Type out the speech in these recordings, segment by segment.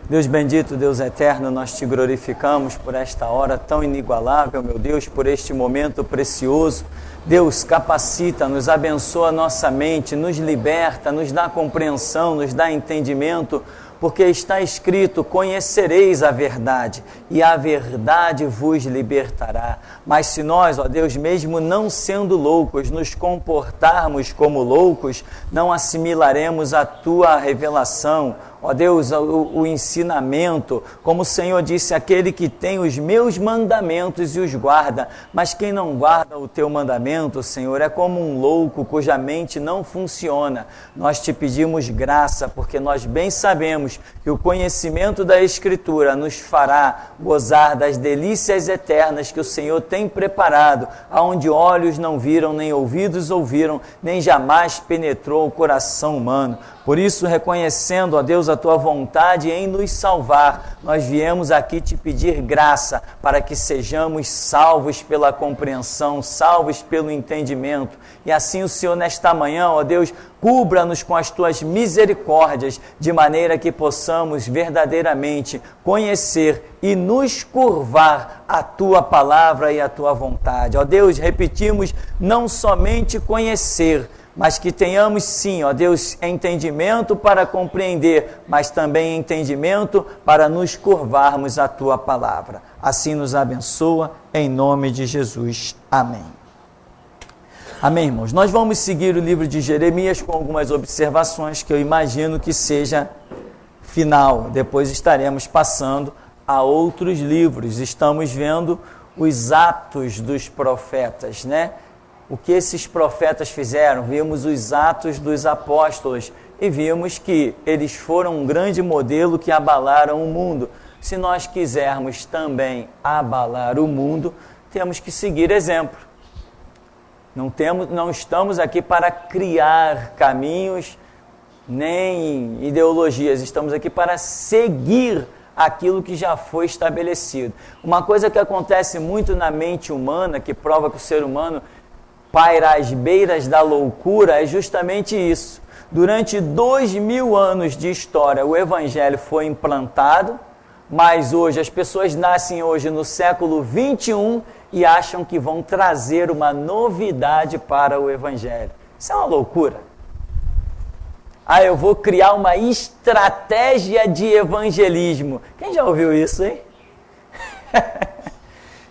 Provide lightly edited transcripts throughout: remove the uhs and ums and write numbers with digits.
Deus bendito, Deus eterno, nós te glorificamos por esta hora tão inigualável, meu Deus, por este momento precioso. Deus, capacita, nos abençoa nossa mente, nos liberta, nos dá compreensão, nos dá entendimento, porque está escrito: conhecereis a verdade, e a verdade vos libertará. Mas se nós, ó Deus, mesmo não sendo loucos, nos comportarmos como loucos, não assimilaremos a tua revelação, ó Deus, o ensinamento. Como o Senhor disse: aquele que tem os meus mandamentos e os guarda. Mas quem não guarda o teu mandamento, Senhor, é como um louco cuja mente não funciona. Nós te pedimos graça, porque nós bem sabemos que o conhecimento da Escritura nos fará gozar das delícias eternas que o Senhor tem preparado, aonde olhos não viram, nem ouvidos ouviram, nem jamais penetrou o coração humano. Por isso, reconhecendo, ó Deus, a tua vontade em nos salvar, nós viemos aqui te pedir graça para que sejamos salvos pela compreensão, salvos pelo entendimento. E assim o Senhor, nesta manhã, ó Deus, cubra-nos com as tuas misericórdias, de maneira que possamos verdadeiramente conhecer e nos curvar à tua palavra e à tua vontade. Ó Deus, repetimos, não somente conhecer, mas que tenhamos sim, ó Deus, entendimento para compreender, mas também entendimento para nos curvarmos à tua palavra. Assim nos abençoa, em nome de Jesus. Amém. Amém, irmãos? Nós vamos seguir o livro de Jeremias com algumas observações que eu imagino que seja final. Depois estaremos passando a outros livros. Estamos vendo os Atos dos Profetas, né? O que esses profetas fizeram? Vimos os Atos dos Apóstolos e vimos que eles foram um grande modelo que abalaram o mundo. Se nós quisermos também abalar o mundo, temos que seguir exemplo. Não estamos aqui para criar caminhos nem ideologias, estamos aqui para seguir aquilo que já foi estabelecido. Uma coisa que acontece muito na mente humana, que prova que o ser humano paira às beiras da loucura, é justamente isso. Durante 2000 anos de história, o Evangelho foi implantado, mas hoje, as pessoas nascem hoje no século 21 e acham que vão trazer uma novidade para o Evangelho. Isso é uma loucura. Eu vou criar uma estratégia de evangelismo. Quem já ouviu isso, hein?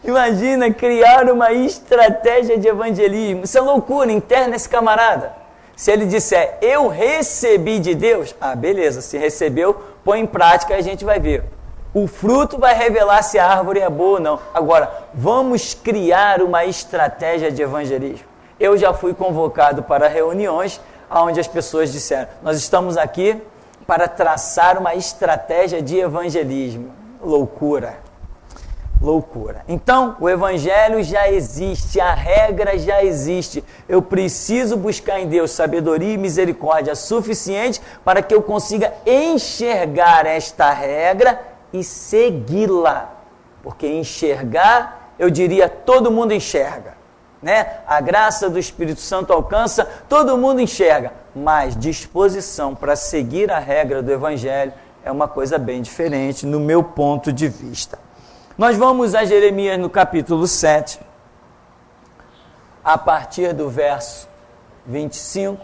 Imagina criar uma estratégia de evangelismo. Isso é loucura, interna esse camarada. Se ele disser, eu recebi de Deus, beleza, se recebeu, põe em prática e a gente vai ver. O fruto vai revelar se a árvore é boa ou não. Agora, vamos criar uma estratégia de evangelismo. Eu já fui convocado para reuniões onde as pessoas disseram, nós estamos aqui para traçar uma estratégia de evangelismo. Loucura. Loucura. Então, o Evangelho já existe, a regra já existe. Eu preciso buscar em Deus sabedoria e misericórdia suficiente para que eu consiga enxergar esta regra e segui-la. Porque enxergar, eu diria, todo mundo enxerga, né? A graça do Espírito Santo alcança, todo mundo enxerga. Mas disposição para seguir a regra do Evangelho é uma coisa bem diferente no meu ponto de vista. Nós vamos a Jeremias no capítulo 7, a partir do verso 25,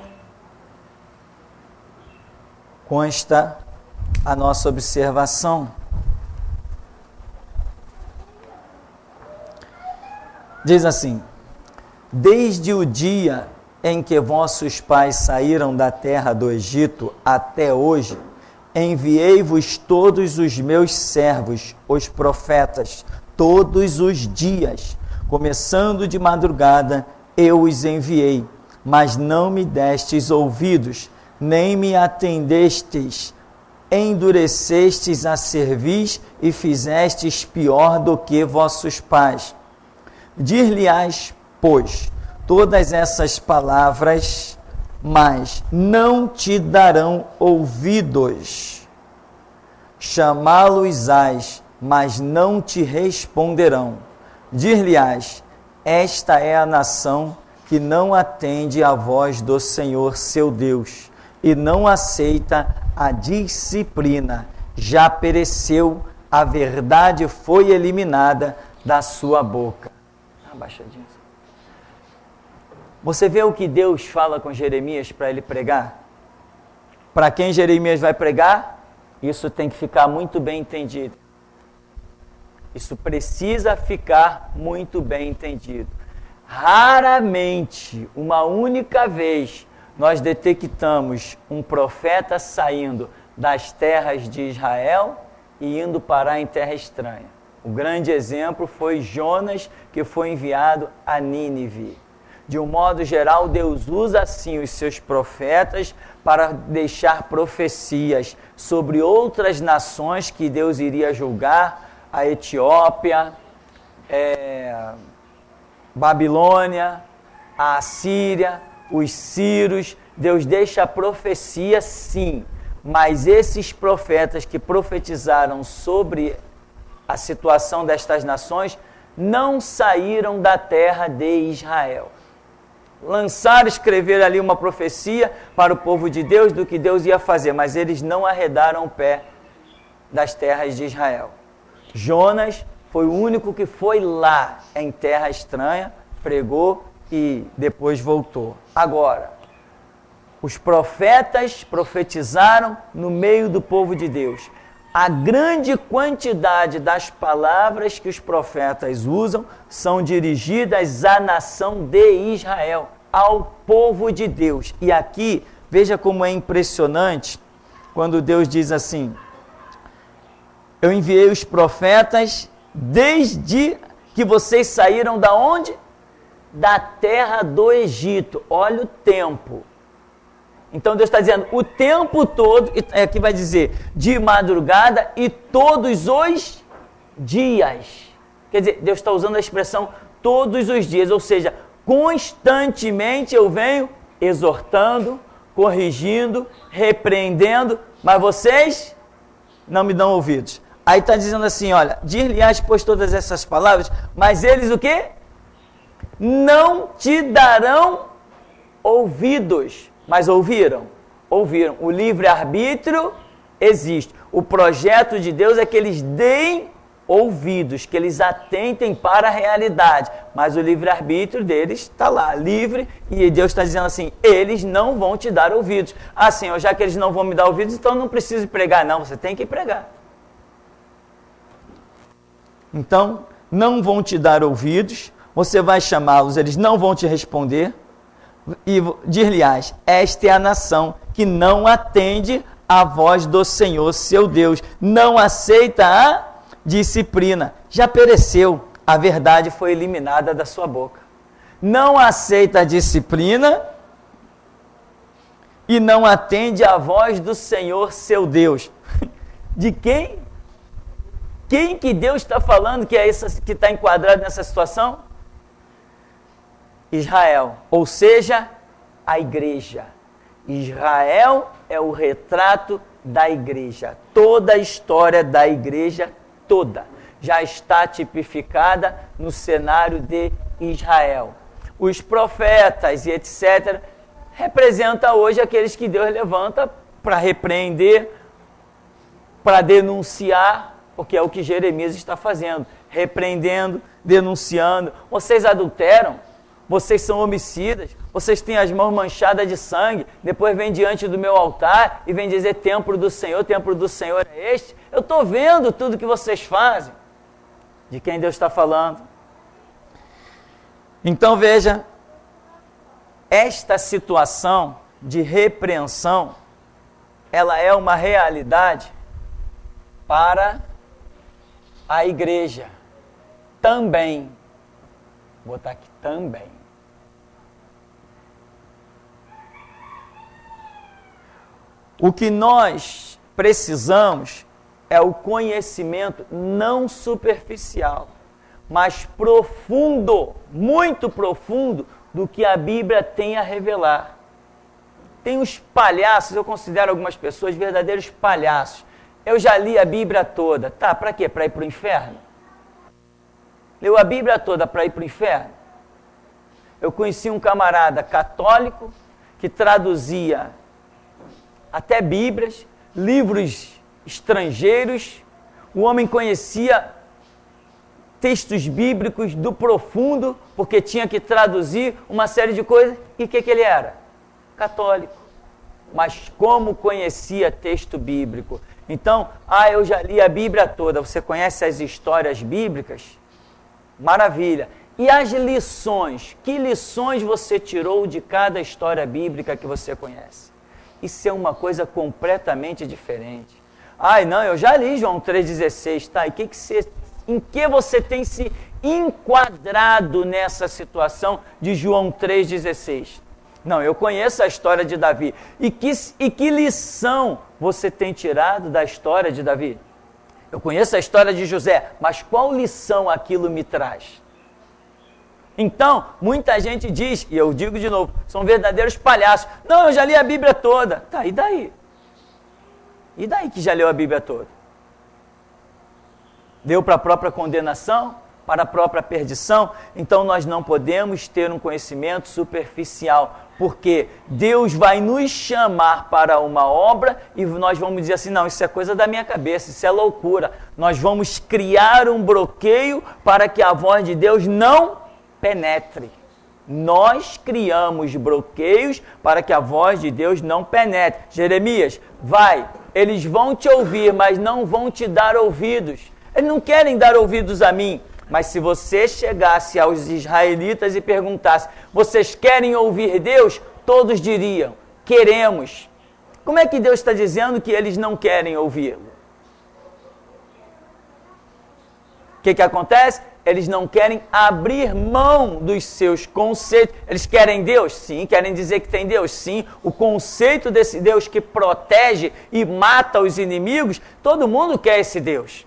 consta a nossa observação. Diz assim: desde o dia em que vossos pais saíram da terra do Egito até hoje, enviei-vos todos os meus servos, os profetas, todos os dias, começando de madrugada, eu os enviei, mas não me destes ouvidos, nem me atendestes, endurecestes a cerviz e fizestes pior do que vossos pais. Dir-lhe-ás, pois, todas essas palavras, mas não te darão ouvidos. Chamá-los-ás, mas não te responderão. Dir-lhe-ás, esta é a nação que não atende à voz do Senhor seu Deus, e não aceita a disciplina, já pereceu, a verdade foi eliminada da sua boca. Abaixadinho. Você vê o que Deus fala com Jeremias para ele pregar? Para quem Jeremias vai pregar? Isso tem que ficar muito bem entendido. Isso precisa ficar muito bem entendido. Raramente, uma única vez, nós detectamos um profeta saindo das terras de Israel e indo parar em terra estranha. O grande exemplo foi Jonas, que foi enviado a Nínive. De um modo geral, Deus usa sim os seus profetas para deixar profecias sobre outras nações que Deus iria julgar, a Etiópia, Babilônia, a Assíria, os sírios. Deus deixa a profecia sim, mas esses profetas que profetizaram sobre a situação destas nações não saíram da terra de Israel. Lançaram, escreveram ali uma profecia para o povo de Deus do que Deus ia fazer, mas eles não arredaram o pé das terras de Israel. Jonas foi o único que foi lá em terra estranha, pregou e depois voltou. Agora, os profetas profetizaram no meio do povo de Deus. A grande quantidade das palavras que os profetas usam são dirigidas à nação de Israel, ao povo de Deus. E aqui, veja como é impressionante quando Deus diz assim: eu enviei os profetas desde que vocês saíram da onde? Da terra do Egito. Olha o tempo. Então Deus está dizendo o tempo todo, aqui vai dizer de madrugada e todos os dias. Quer dizer, Deus está usando a expressão todos os dias, ou seja, constantemente eu venho exortando, corrigindo, repreendendo, mas vocês não me dão ouvidos. Aí está dizendo assim, olha, dir-lhe-ás, pois, todas essas palavras, mas eles o quê? Não te darão ouvidos. Mas ouviram? Ouviram. O livre-arbítrio existe. O projeto de Deus é que eles deem ouvidos, que eles atentem para a realidade. Mas o livre-arbítrio deles está lá, livre, e Deus está dizendo assim, eles não vão te dar ouvidos. Ah, Senhor, já que eles não vão me dar ouvidos, então não preciso pregar. Não, você tem que pregar. Então, não vão te dar ouvidos, você vai chamá-los, eles não vão te responder. E dir-lhe-ás, esta é a nação que não atende à voz do Senhor, seu Deus, não aceita a disciplina, já pereceu, a verdade foi eliminada da sua boca. Não aceita a disciplina e não atende à voz do Senhor, seu Deus. De quem? Quem que Deus está falando que é essa, que está enquadrado nessa situação? Israel, ou seja, a igreja. Israel é o retrato da igreja. Toda a história da igreja, toda, já está tipificada no cenário de Israel. Os profetas e etc. representam hoje aqueles que Deus levanta para repreender, para denunciar, porque é o que Jeremias está fazendo, repreendendo, denunciando. Vocês adulteram? Vocês são homicidas, vocês têm as mãos manchadas de sangue, depois vem diante do meu altar e vem dizer templo do Senhor é este. Eu estou vendo tudo que vocês fazem. De quem Deus está falando? Então veja, esta situação de repreensão, ela é uma realidade para a igreja também. Vou botar aqui também. O que nós precisamos é o conhecimento não superficial, mas profundo, muito profundo, do que a Bíblia tem a revelar. Tem os palhaços, eu considero algumas pessoas verdadeiros palhaços. Eu já li a Bíblia toda. Tá, para quê? Para ir para o inferno? Leu a Bíblia toda para ir para o inferno? Eu conheci um camarada católico que traduzia até Bíblias, livros estrangeiros, o homem conhecia textos bíblicos do profundo, porque tinha que traduzir uma série de coisas. E o que ele era? Católico. Mas como conhecia texto bíblico? Então, eu já li a Bíblia toda. Você conhece as histórias bíblicas? Maravilha. E as lições? Que lições você tirou de cada história bíblica que você conhece? Isso é uma coisa completamente diferente. Não, eu já li João 3,16, tá? E em que você tem se enquadrado nessa situação de João 3,16? Não, eu conheço a história de Davi. E que lição você tem tirado da história de Davi? Eu conheço a história de José, mas qual lição aquilo me traz? Então, muita gente diz, e eu digo de novo, são verdadeiros palhaços. Não, eu já li a Bíblia toda. Tá, e daí? E daí que já leu a Bíblia toda? Deu para a própria condenação? Para a própria perdição? Então nós não podemos ter um conhecimento superficial, porque Deus vai nos chamar para uma obra e nós vamos dizer assim, não, isso é coisa da minha cabeça, isso é loucura. Nós vamos criar um bloqueio para que a voz de Deus não penetre. Nós criamos bloqueios para que a voz de Deus não penetre. Jeremias, eles vão te ouvir, mas não vão te dar ouvidos. Eles não querem dar ouvidos a mim. Mas se você chegasse aos israelitas e perguntasse, vocês querem ouvir Deus? Todos diriam, queremos. Como é que Deus está dizendo que eles não querem ouvi-lo? O que acontece? Eles não querem abrir mão dos seus conceitos. Eles querem Deus? Sim. Querem dizer que tem Deus? Sim. O conceito desse Deus que protege e mata os inimigos, todo mundo quer esse Deus.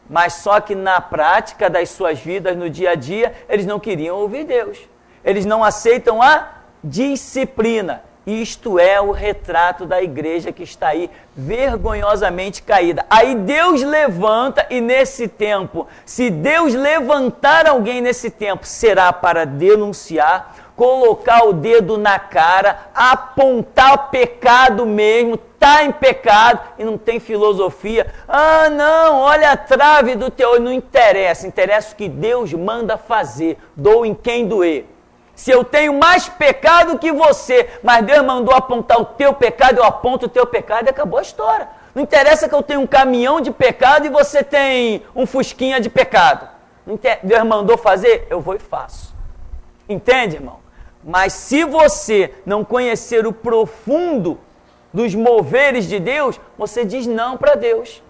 Mas só que na prática das suas vidas, no dia a dia, eles não queriam ouvir Deus. Eles não aceitam a disciplina. Isto é o retrato da igreja que está aí vergonhosamente caída. Aí Deus levanta e nesse tempo, se Deus levantar alguém nesse tempo, será para denunciar, colocar o dedo na cara, apontar o pecado mesmo, está em pecado e não tem filosofia. Não, olha a trave do teu olho. Não interessa, interessa o que Deus manda fazer. Doa em quem doer. Se eu tenho mais pecado que você, mas Deus mandou apontar o teu pecado, eu aponto o teu pecado e acabou a história. Não interessa que eu tenho um caminhão de pecado e você tem um fusquinha de pecado. Deus mandou fazer, eu vou e faço. Entende, irmão? Mas se você não conhecer o profundo dos moveres de Deus, você diz não para Deus.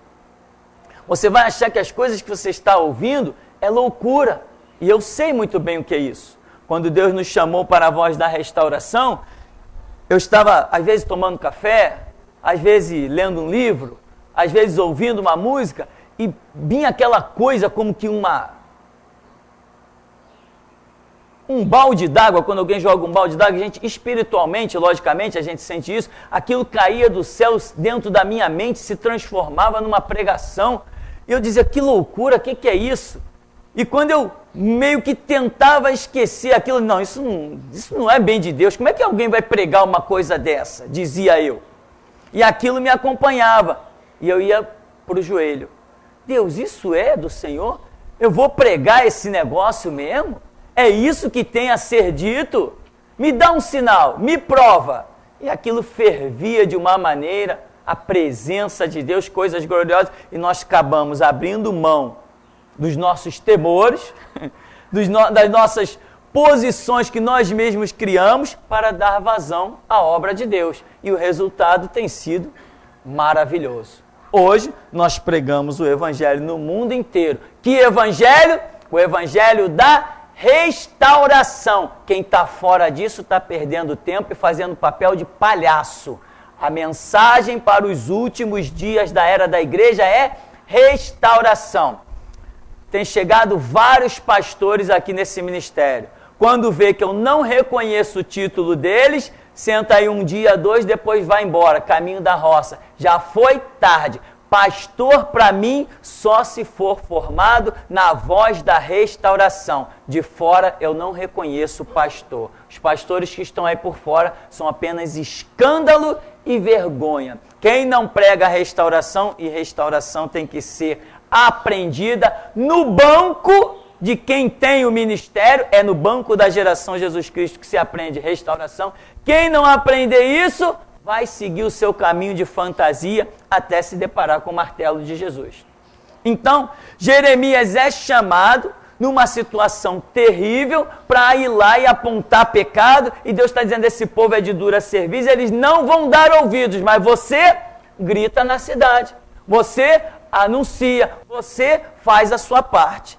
Você vai achar que as coisas que você está ouvindo é loucura. E eu sei muito bem o que é isso. Quando Deus nos chamou para a voz da restauração, eu estava, às vezes, tomando café, às vezes, lendo um livro, às vezes, ouvindo uma música, e vinha aquela coisa como que um balde d'água. Quando alguém joga um balde d'água, a gente, espiritualmente, logicamente, a gente sente isso, aquilo caía do céu dentro da minha mente, se transformava numa pregação, e eu dizia, que loucura, o que é isso? E quando eu meio que tentava esquecer aquilo, não, isso não é bem de Deus, como é que alguém vai pregar uma coisa dessa? Dizia eu. E aquilo me acompanhava, e eu ia para o joelho. Deus, isso é do Senhor? Eu vou pregar esse negócio mesmo? É isso que tem a ser dito? Me dá um sinal, me prova. E aquilo fervia de uma maneira, a presença de Deus, coisas gloriosas, e nós acabamos abrindo mão dos nossos temores, das nossas posições que nós mesmos criamos para dar vazão à obra de Deus. E o resultado tem sido maravilhoso. Hoje nós pregamos o Evangelho no mundo inteiro. Que Evangelho? O Evangelho da restauração. Quem está fora disso está perdendo tempo e fazendo papel de palhaço. A mensagem para os últimos dias da era da igreja é restauração. Tem chegado vários pastores aqui nesse ministério. Quando vê que eu não reconheço o título deles, senta aí um dia, dois, depois vai embora, caminho da roça. Já foi tarde. Pastor, para mim, só se for formado na voz da restauração. De fora, eu não reconheço pastor. Os pastores que estão aí por fora são apenas escândalo e vergonha. Quem não prega a restauração, e restauração tem que ser aprendida no banco de quem tem o ministério, é no banco da geração Jesus Cristo que se aprende restauração. Quem não aprender isso, vai seguir o seu caminho de fantasia até se deparar com o martelo de Jesus. Então, Jeremias é chamado numa situação terrível para ir lá e apontar pecado, e Deus está dizendo, esse povo é de dura cerviz, eles não vão dar ouvidos, mas você grita na cidade, você anuncia, você faz a sua parte.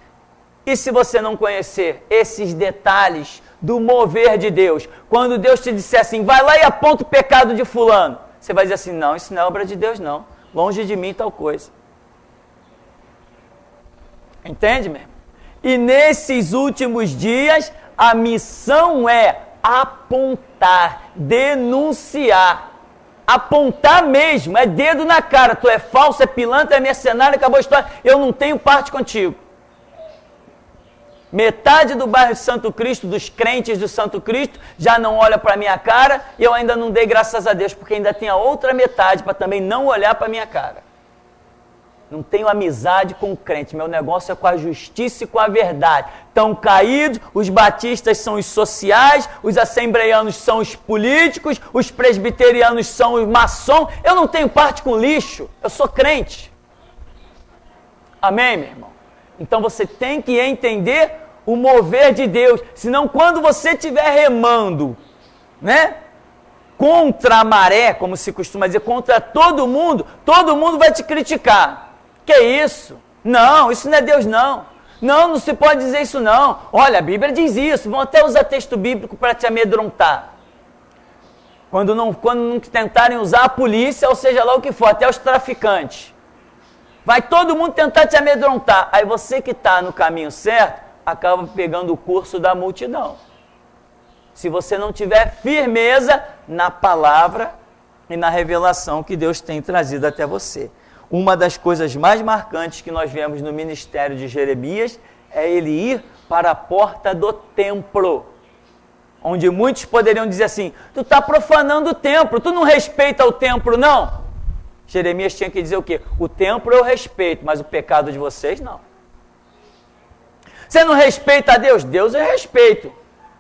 E se você não conhecer esses detalhes do mover de Deus, quando Deus te disser assim, vai lá e aponta o pecado de fulano, você vai dizer assim, não, isso não é obra de Deus não, longe de mim tal coisa. Entende, meu irmão? E nesses últimos dias, a missão é apontar, denunciar, apontar mesmo, é dedo na cara, tu é falso, é pilantra, é mercenário, acabou a história, eu não tenho parte contigo. Metade do bairro de Santo Cristo, dos crentes do Santo Cristo, já não olha para a minha cara, e eu ainda não dei graças a Deus, porque ainda tem a outra metade para também não olhar para a minha cara. Não tenho amizade com o crente, meu negócio é com a justiça e com a verdade. Estão caídos, os batistas são os sociais, os assembleianos são os políticos, os presbiterianos são os maçons. Eu não tenho parte com lixo, eu sou crente. Amém, meu irmão? Então você tem que entender o mover de Deus, senão quando você estiver remando, né, contra a maré, como se costuma dizer, contra todo mundo vai te criticar. Que isso? Não, isso não é Deus não. Não, não se pode dizer isso não. Olha, a Bíblia diz isso, vão até usar texto bíblico para te amedrontar. Quando não tentarem usar a polícia, ou seja lá o que for, até os traficantes. Vai todo mundo tentar te amedrontar. Aí você que está no caminho certo, acaba pegando o curso da multidão. Se você não tiver firmeza na palavra e na revelação que Deus tem trazido até você. Uma das coisas mais marcantes que nós vemos no ministério de Jeremias é ele ir para a porta do templo. Onde muitos poderiam dizer assim, tu está profanando o templo, tu não respeita o templo não? Jeremias tinha que dizer o quê? O templo eu respeito, mas o pecado de vocês não. Você não respeita a Deus? Deus eu respeito,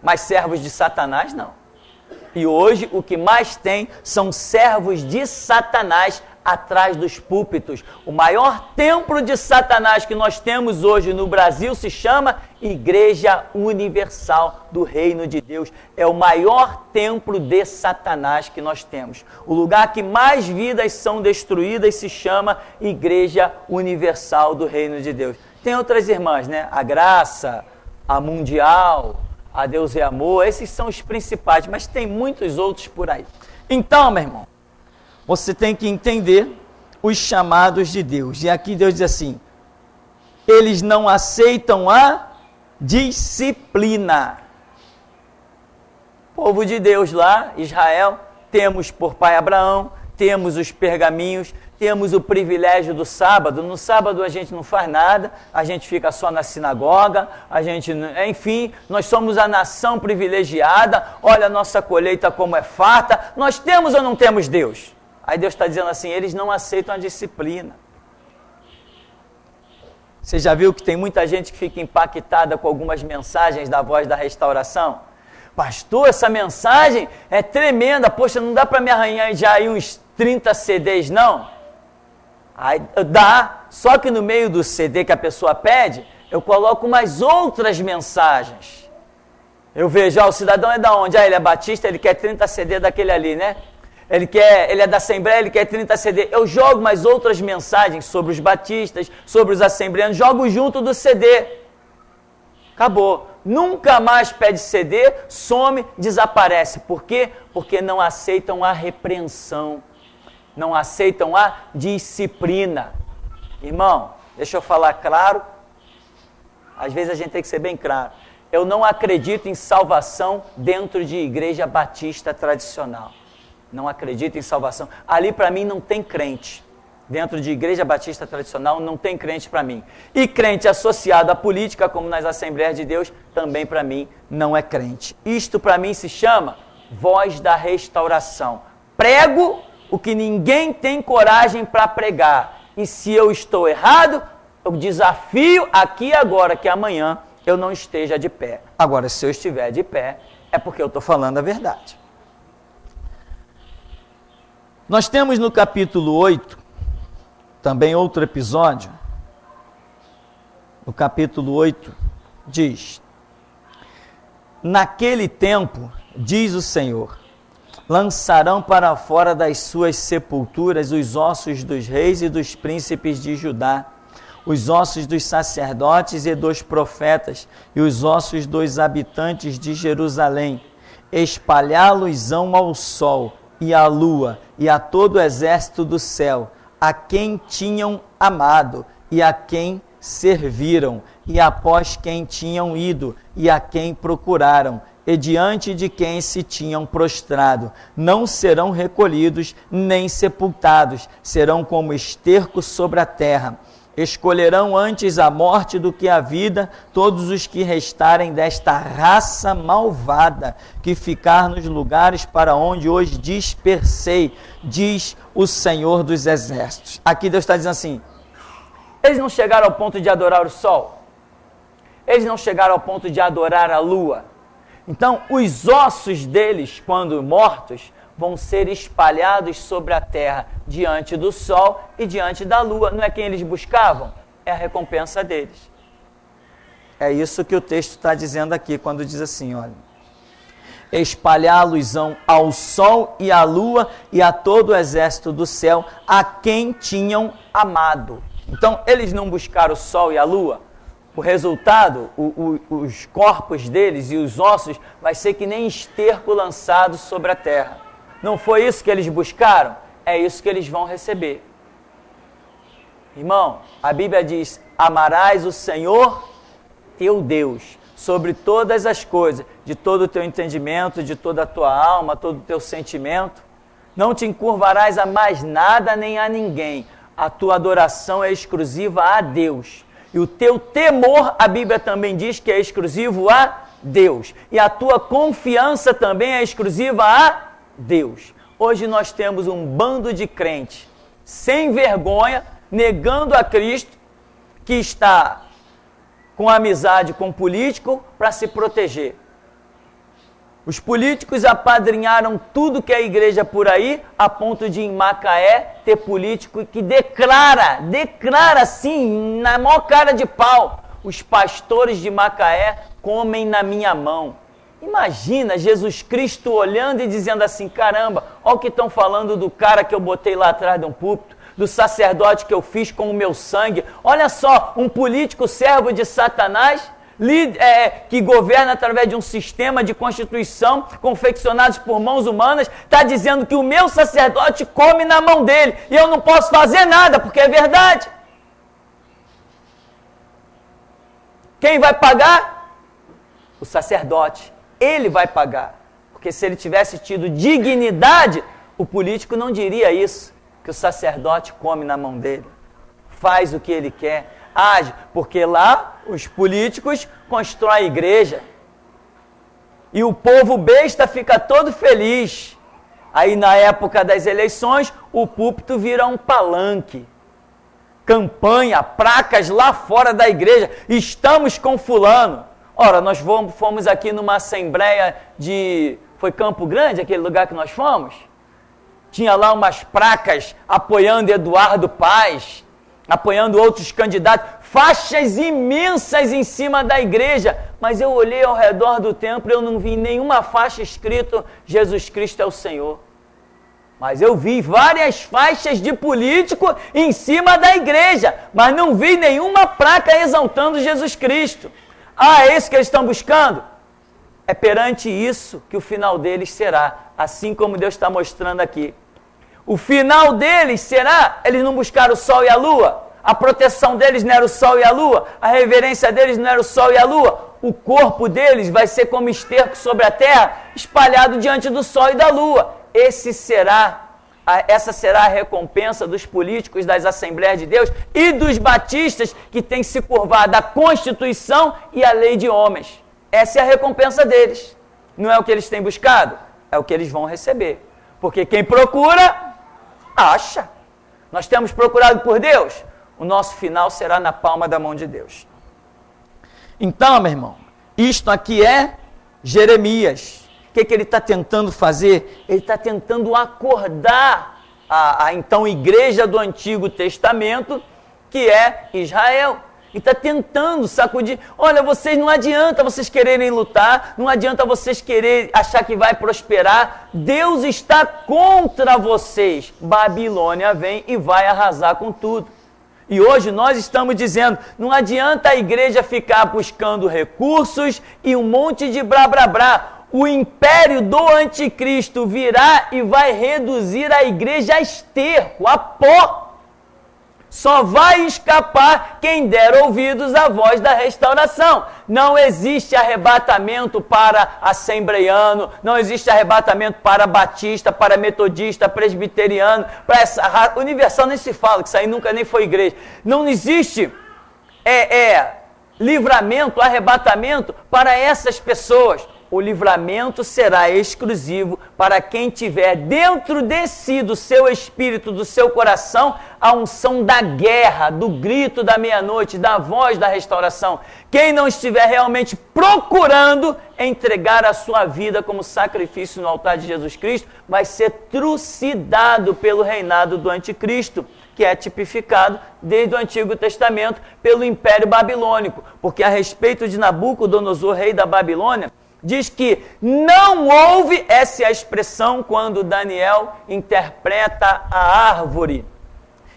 mas servos de Satanás não. E hoje o que mais tem são servos de Satanás atrás dos púlpitos. O maior templo de Satanás que nós temos hoje no Brasil se chama Igreja Universal do Reino de Deus. É o maior templo de Satanás que nós temos. O lugar que mais vidas são destruídas se chama Igreja Universal do Reino de Deus. Tem outras irmãs, né? A Graça, a Mundial, a Deus é Amor, esses são os principais, mas tem muitos outros por aí. Então, meu irmão, você tem que entender os chamados de Deus. E aqui Deus diz assim, eles não aceitam a disciplina. Povo de Deus lá, Israel, temos por pai Abraão, temos os pergaminhos, temos o privilégio do sábado. No sábado a gente não faz nada, a gente fica só na sinagoga, enfim, nós somos a nação privilegiada, olha a nossa colheita como é farta. Nós temos ou não temos Deus? Aí Deus está dizendo assim, eles não aceitam a disciplina. Você já viu que tem muita gente que fica impactada com algumas mensagens da Voz da Restauração? Pastor, essa mensagem é tremenda, poxa, não dá para me arranhar já aí uns 30 CDs não? Aí dá, só que no meio do CD que a pessoa pede, eu coloco umas outras mensagens. Eu vejo, o cidadão é da onde? Ele é batista, ele quer 30 CD daquele ali, né? Ele é da Assembleia, ele quer 30 CD. Eu jogo mais outras mensagens sobre os batistas, sobre os assembleanos, jogo junto do CD. Acabou. Nunca mais pede CD, some, desaparece. Por quê? Porque não aceitam a repreensão, não aceitam a disciplina. Irmão, deixa eu falar claro. Às vezes a gente tem que ser bem claro. Eu não acredito em salvação dentro de igreja batista tradicional. Não acredito em salvação. Ali para mim não tem crente. Dentro de igreja batista tradicional não tem crente para mim. E crente associado à política, como nas Assembleias de Deus, também para mim não é crente. Isto para mim se chama voz da restauração. Prego o que ninguém tem coragem para pregar. E se eu estou errado, eu desafio aqui agora que amanhã eu não esteja de pé. Agora, se eu estiver de pé, é porque eu estou falando a verdade. Nós temos no capítulo 8, também outro episódio. No capítulo 8, diz: naquele tempo, diz o Senhor, lançarão para fora das suas sepulturas os ossos dos reis e dos príncipes de Judá, os ossos dos sacerdotes e dos profetas, e os ossos dos habitantes de Jerusalém. Espalhá-los-ão ao sol e à lua e a todo o exército do céu, a quem tinham amado e a quem serviram, e após quem tinham ido e a quem procuraram, e diante de quem se tinham prostrado. Não serão recolhidos nem sepultados, serão como esterco sobre a terra. Escolherão antes a morte do que a vida todos os que restarem desta raça malvada, que ficar nos lugares para onde os dispersei, diz o Senhor dos Exércitos. Aqui Deus está dizendo assim: eles não chegaram ao ponto de adorar o sol, eles não chegaram ao ponto de adorar a lua. Então, os ossos deles, quando mortos, vão ser espalhados sobre a terra, diante do sol e diante da lua. Não é quem eles buscavam? É a recompensa deles. É isso que o texto está dizendo aqui, quando diz assim, olha: espalhá-los-ão ao sol e à lua e a todo o exército do céu, a quem tinham amado. Então, eles não buscaram o sol e a lua. O resultado, os corpos deles e os ossos, vai ser que nem esterco lançado sobre a terra. Não foi isso que eles buscaram? É isso que eles vão receber. Irmão, a Bíblia diz: amarás o Senhor teu Deus sobre todas as coisas, de todo o teu entendimento, de toda a tua alma, todo o teu sentimento. Não te encurvarás a mais nada nem a ninguém. A tua adoração é exclusiva a Deus. E o teu temor, a Bíblia também diz que é exclusivo a Deus. E a tua confiança também é exclusiva a Deus. Hoje nós temos um bando de crentes sem vergonha, negando a Cristo, que está com amizade com político para se proteger. Os políticos apadrinharam tudo que é igreja por aí, a ponto de em Macaé ter político que declara assim, na maior cara de pau: os pastores de Macaé comem na minha mão. Imagina Jesus Cristo olhando e dizendo assim: caramba, olha o que estão falando do cara que eu botei lá atrás de um púlpito, do sacerdote que eu fiz com o meu sangue. Olha só, um político servo de Satanás, que governa através de um sistema de constituição confeccionados por mãos humanas, está dizendo que o meu sacerdote come na mão dele e eu não posso fazer nada, porque é verdade. Quem vai pagar? O sacerdote. Ele vai pagar, porque se ele tivesse tido dignidade, o político não diria isso, que o sacerdote come na mão dele, faz o que ele quer, age, porque lá os políticos constroem a igreja, e o povo besta fica todo feliz. Aí na época das eleições, o púlpito vira um palanque, campanha, placas lá fora da igreja: estamos com fulano. Ora, nós fomos aqui numa assembleia foi Campo Grande, aquele lugar que nós fomos? Tinha lá umas placas apoiando Eduardo Paes, apoiando outros candidatos, faixas imensas em cima da igreja, mas eu olhei ao redor do templo e eu não vi nenhuma faixa escrito Jesus Cristo é o Senhor. Mas eu vi várias faixas de político em cima da igreja, mas não vi nenhuma placa exaltando Jesus Cristo. Ah, é isso que eles estão buscando? É perante isso que o final deles será, assim como Deus está mostrando aqui. O final deles será: eles não buscaram o sol e a lua, a proteção deles não era o sol e a lua, a reverência deles não era o sol e a lua. O corpo deles vai ser como esterco sobre a terra, espalhado diante do sol e da lua. Esse será essa será a recompensa dos políticos das Assembleias de Deus e dos batistas que têm se curvado à Constituição e à lei de homens. Essa é a recompensa deles. Não é o que eles têm buscado, é o que eles vão receber. Porque quem procura, acha. Nós temos procurado por Deus, o nosso final será na palma da mão de Deus. Então, meu irmão, isto aqui é Jeremias. O que ele está tentando fazer? Ele está tentando acordar a então igreja do Antigo Testamento, que é Israel. E está tentando sacudir. Olha, vocês, não adianta vocês quererem lutar, não adianta vocês quererem achar que vai prosperar. Deus está contra vocês. Babilônia vem e vai arrasar com tudo. E hoje nós estamos dizendo, não adianta a igreja ficar buscando recursos e um monte de blá blá blá. O império do anticristo virá e vai reduzir a igreja a esterco, a pó. Só vai escapar quem der ouvidos à voz da restauração. Não existe arrebatamento para assembleiano, não existe arrebatamento para batista, para metodista, presbiteriano, para essa universal nem se fala, que isso aí nunca nem foi igreja. Não existe livramento, arrebatamento para essas pessoas. O livramento será exclusivo para quem tiver dentro de si, do seu espírito, do seu coração, a unção da guerra, do grito da meia-noite, da voz da restauração. Quem não estiver realmente procurando entregar a sua vida como sacrifício no altar de Jesus Cristo, vai ser trucidado pelo reinado do anticristo, que é tipificado desde o Antigo Testamento pelo Império Babilônico. Porque a respeito de Nabucodonosor, rei da Babilônia, diz que não houve, essa é a expressão quando Daniel interpreta a árvore,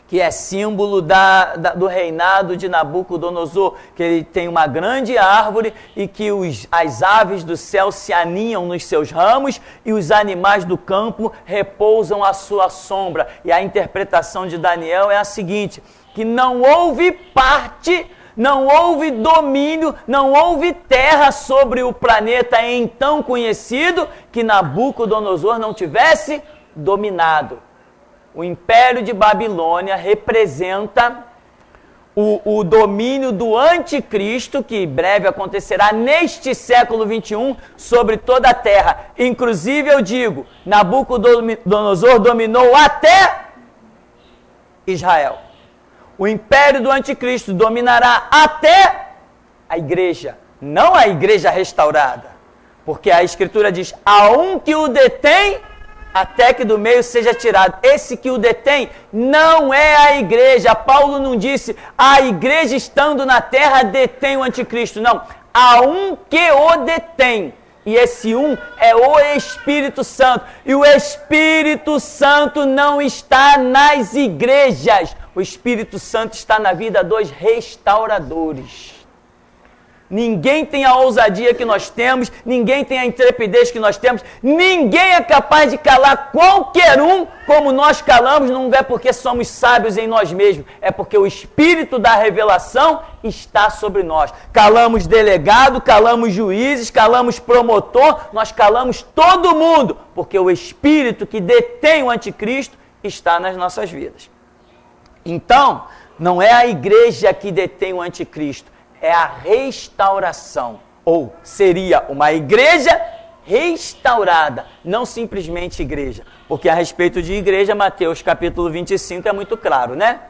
que é símbolo do reinado de Nabucodonosor, que ele tem uma grande árvore e que as aves do céu se aninham nos seus ramos e os animais do campo repousam à sua sombra. E a interpretação de Daniel é a seguinte, que não houve parte, não houve domínio, não houve terra sobre o planeta então conhecido que Nabucodonosor não tivesse dominado. O Império de Babilônia representa o domínio do anticristo, que em breve acontecerá neste século 21 sobre toda a terra. Inclusive eu digo, Nabucodonosor dominou até Israel. O império do anticristo dominará até a igreja, não a igreja restaurada. Porque a Escritura diz, há um que o detém até que do meio seja tirado. Esse que o detém não é a igreja. Paulo não disse, a igreja estando na terra detém o anticristo. Não, há um que o detém. E esse um é o Espírito Santo. E o Espírito Santo não está nas igrejas. O Espírito Santo está na vida dos restauradores. Ninguém tem a ousadia que nós temos, ninguém tem a intrepidez que nós temos, ninguém é capaz de calar qualquer um como nós calamos, não é porque somos sábios em nós mesmos, é porque o Espírito da revelação está sobre nós. Calamos delegado, calamos juízes, calamos promotor, nós calamos todo mundo, porque o Espírito que detém o anticristo está nas nossas vidas. Então, não é a igreja que detém o anticristo, é a restauração, ou seria uma igreja restaurada, não simplesmente igreja, porque a respeito de igreja, Mateus capítulo 25 é muito claro, né?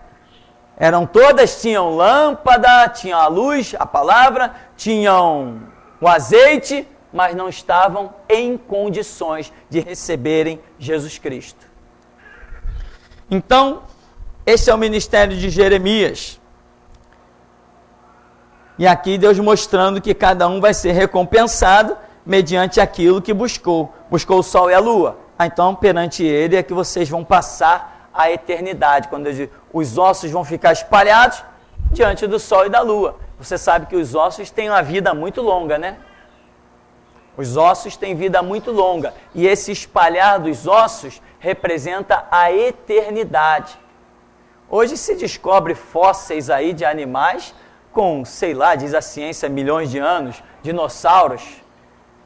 Tinham lâmpada, tinham a luz, a palavra, tinham o azeite, mas não estavam em condições de receberem Jesus Cristo. Então, esse é o ministério de Jeremias. E aqui Deus mostrando que cada um vai ser recompensado mediante aquilo que buscou. Buscou o sol e a lua. Então, perante ele é que vocês vão passar a eternidade. Quando eu digo, os ossos vão ficar espalhados diante do sol e da lua. Você sabe que os ossos têm uma vida muito longa, né? Os ossos têm vida muito longa. E esse espalhar dos ossos representa a eternidade. Hoje se descobre fósseis aí de animais com, sei lá, diz a ciência, milhões de anos, dinossauros.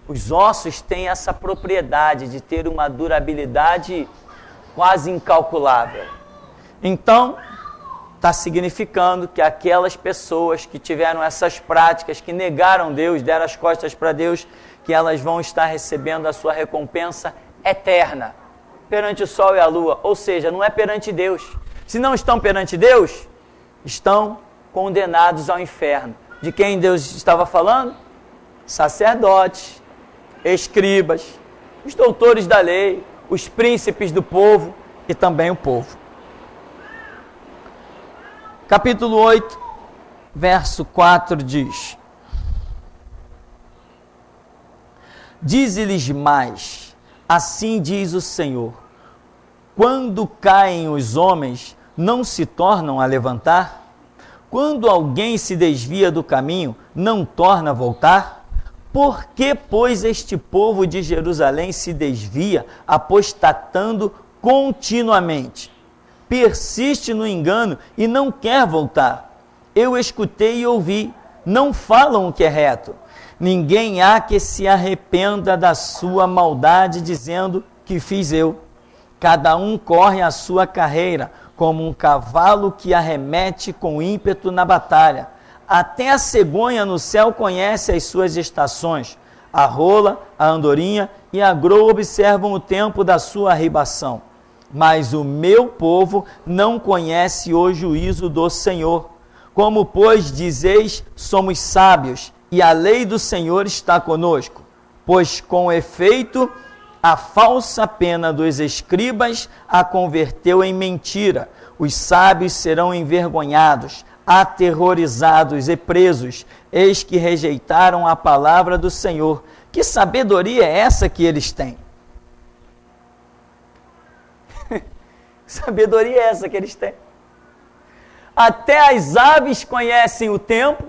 Os ossos têm essa propriedade de ter uma durabilidade quase incalculável. Então, está significando que aquelas pessoas que tiveram essas práticas, que negaram Deus, deram as costas para Deus, que elas vão estar recebendo a sua recompensa eterna, perante o sol e a lua, ou seja, não é perante Deus. Se não estão perante Deus, estão condenados ao inferno. De quem Deus estava falando? Sacerdotes, escribas, os doutores da lei, os príncipes do povo e também o povo. Capítulo 8, verso 4 diz: Dize-lhes mais, assim diz o Senhor, quando caem os homens, não se tornam a levantar? Quando alguém se desvia do caminho, não torna a voltar? Por que, pois, este povo de Jerusalém se desvia, apostatando continuamente? Persiste no engano e não quer voltar. Eu escutei e ouvi, não falam o que é reto. Ninguém há que se arrependa da sua maldade, dizendo que fiz eu. Cada um corre a sua carreira, como um cavalo que arremete com ímpeto na batalha. Até a cegonha no céu conhece as suas estações. A rola, a andorinha e a groa observam o tempo da sua arribação. Mas o meu povo não conhece o juízo do Senhor. Como, pois, dizeis, somos sábios, e a lei do Senhor está conosco. Pois, com efeito, a falsa pena dos escribas a converteu em mentira. Os sábios serão envergonhados, aterrorizados e presos. Eis que rejeitaram a palavra do Senhor. Que sabedoria é essa que eles têm? Sabedoria é essa que eles têm? Até as aves conhecem o tempo,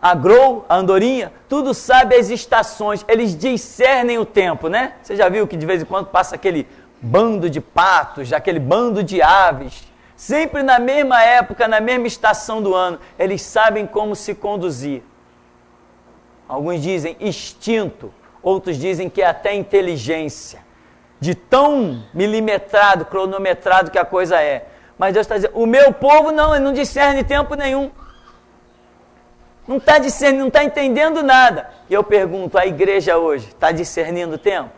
a grou, a andorinha, tudo sabe as estações, eles discernem o tempo, né? Você já viu que de vez em quando passa aquele bando de patos, aquele bando de aves, sempre na mesma época, na mesma estação do ano, eles sabem como se conduzir. Alguns dizem instinto, outros dizem que é até inteligência, de tão milimetrado, cronometrado que a coisa é. Mas Deus está dizendo, o meu povo não, ele não discerne tempo nenhum. Não está discernindo, não está entendendo nada. E eu pergunto, a igreja hoje está discernindo o tempo?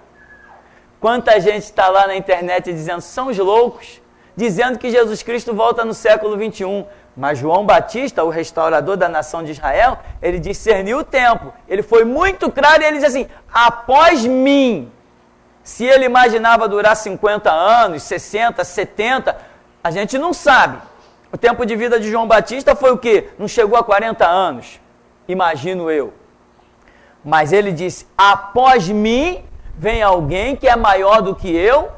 Quanta gente está lá na internet dizendo, são os loucos, dizendo que Jesus Cristo volta no século 21. Mas João Batista, o restaurador da nação de Israel, ele discerniu o tempo. Ele foi muito claro e ele diz assim, após mim. Se ele imaginava durar 50 anos, 60, 70, a gente não sabe. O tempo de vida de João Batista foi o quê? Não chegou a 40 anos, imagino eu. Mas ele disse, após mim vem alguém que é maior do que eu,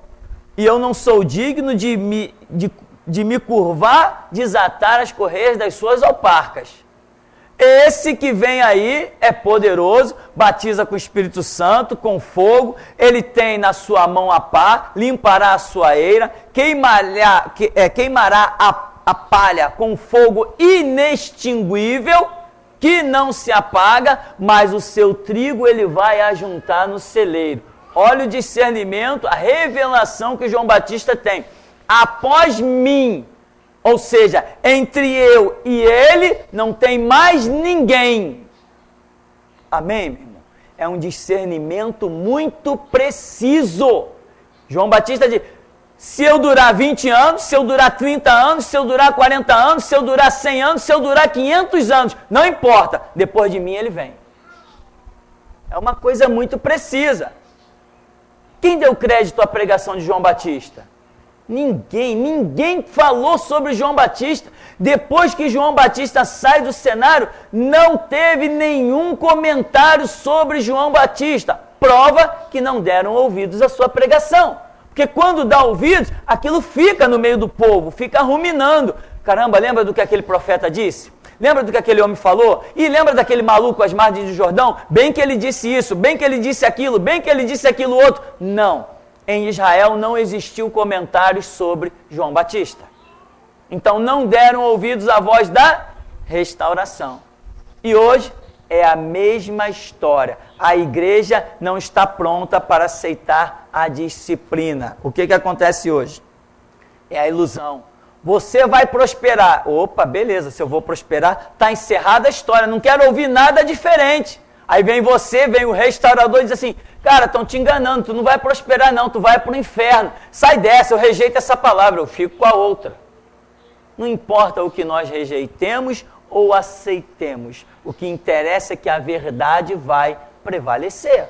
e eu não sou digno de me curvar, desatar as correias das suas alparcas. Esse que vem aí é poderoso, batiza com o Espírito Santo, com fogo, ele tem na sua mão a pá, limpará a sua eira, queimará a palha com fogo inextinguível, que não se apaga, mas o seu trigo ele vai ajuntar no celeiro. Olha o discernimento, a revelação que João Batista tem. Após mim, ou seja, entre eu e ele, não tem mais ninguém. Amém, meu irmão? É um discernimento muito preciso. João Batista diz, se eu durar 20 anos, se eu durar 30 anos, se eu durar 40 anos, se eu durar 100 anos, se eu durar 500 anos, não importa, depois de mim ele vem. É uma coisa muito precisa. Quem deu crédito à pregação de João Batista? Ninguém falou sobre João Batista. Depois que João Batista sai do cenário, não teve nenhum comentário sobre João Batista. Prova que não deram ouvidos à sua pregação. Porque quando dá ouvidos, aquilo fica no meio do povo, fica ruminando. Caramba, lembra do que aquele profeta disse? Lembra do que aquele homem falou? E lembra daquele maluco às margens do Jordão? Bem que ele disse isso, bem que ele disse aquilo, bem que ele disse aquilo outro. Não. Em Israel não existiu comentários sobre João Batista. Então não deram ouvidos à voz da restauração. E hoje é a mesma história. A igreja não está pronta para aceitar a disciplina. O que acontece hoje? É a ilusão. Você vai prosperar. Opa, beleza, se eu vou prosperar, está encerrada a história, não quero ouvir nada diferente. Aí vem você, vem o restaurador e diz assim, cara, estão te enganando, tu não vai prosperar não, tu vai para o inferno. Sai dessa, eu rejeito essa palavra, eu fico com a outra. Não importa o que nós rejeitemos ou aceitemos, o que interessa é que a verdade vai prevalecer.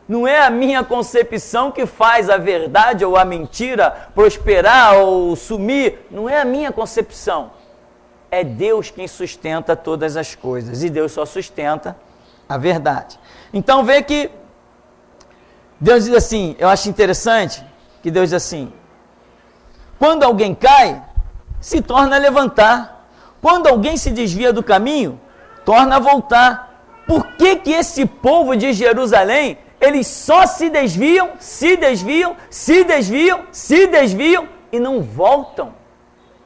Não é a minha concepção que faz a verdade ou a mentira prosperar ou sumir, não é a minha concepção. É Deus quem sustenta todas as coisas, e Deus só sustenta a verdade. Então vê que Deus diz assim, eu acho interessante que Deus diz assim, quando alguém cai, se torna a levantar. Quando alguém se desvia do caminho, torna a voltar. Por que esse povo de Jerusalém, eles só se desviam e não voltam?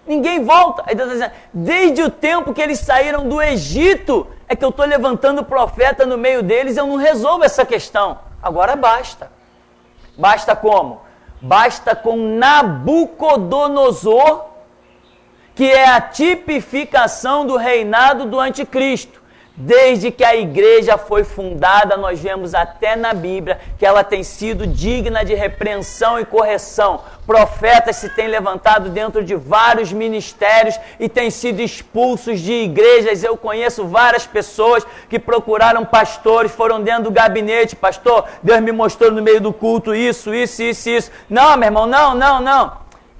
Ninguém volta. Aí Deus está dizendo, desde o tempo que eles saíram do Egito, é que eu estou levantando profeta no meio deles, eu não resolvo essa questão. Agora basta. Basta como? Basta com Nabucodonosor, que é a tipificação do reinado do anticristo. Desde que a igreja foi fundada, nós vemos até na Bíblia que ela tem sido digna de repreensão e correção. Profetas se têm levantado dentro de vários ministérios e têm sido expulsos de igrejas. Eu conheço várias pessoas que procuraram pastores, foram dentro do gabinete, pastor, Deus me mostrou no meio do culto isso. Não, meu irmão, não.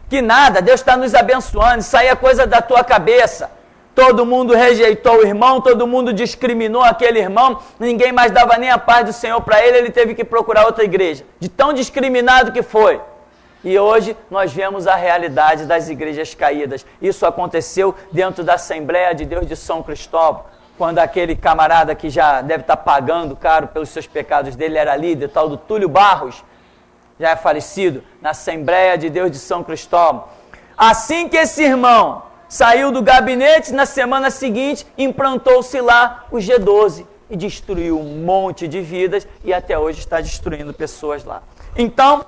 Que nada, Deus está nos abençoando, isso aí é coisa da tua cabeça. Todo mundo rejeitou o irmão, todo mundo discriminou aquele irmão, ninguém mais dava nem a paz do Senhor para ele, ele teve que procurar outra igreja, de tão discriminado que foi. E hoje nós vemos a realidade das igrejas caídas. Isso aconteceu dentro da Assembleia de Deus de São Cristóvão, quando aquele camarada que já deve estar pagando caro pelos seus pecados dele, era líder, tal do Túlio Barros, já é falecido, na Assembleia de Deus de São Cristóvão. Assim que esse irmão saiu do gabinete, na semana seguinte, implantou-se lá o G12 e destruiu um monte de vidas e até hoje está destruindo pessoas lá. Então,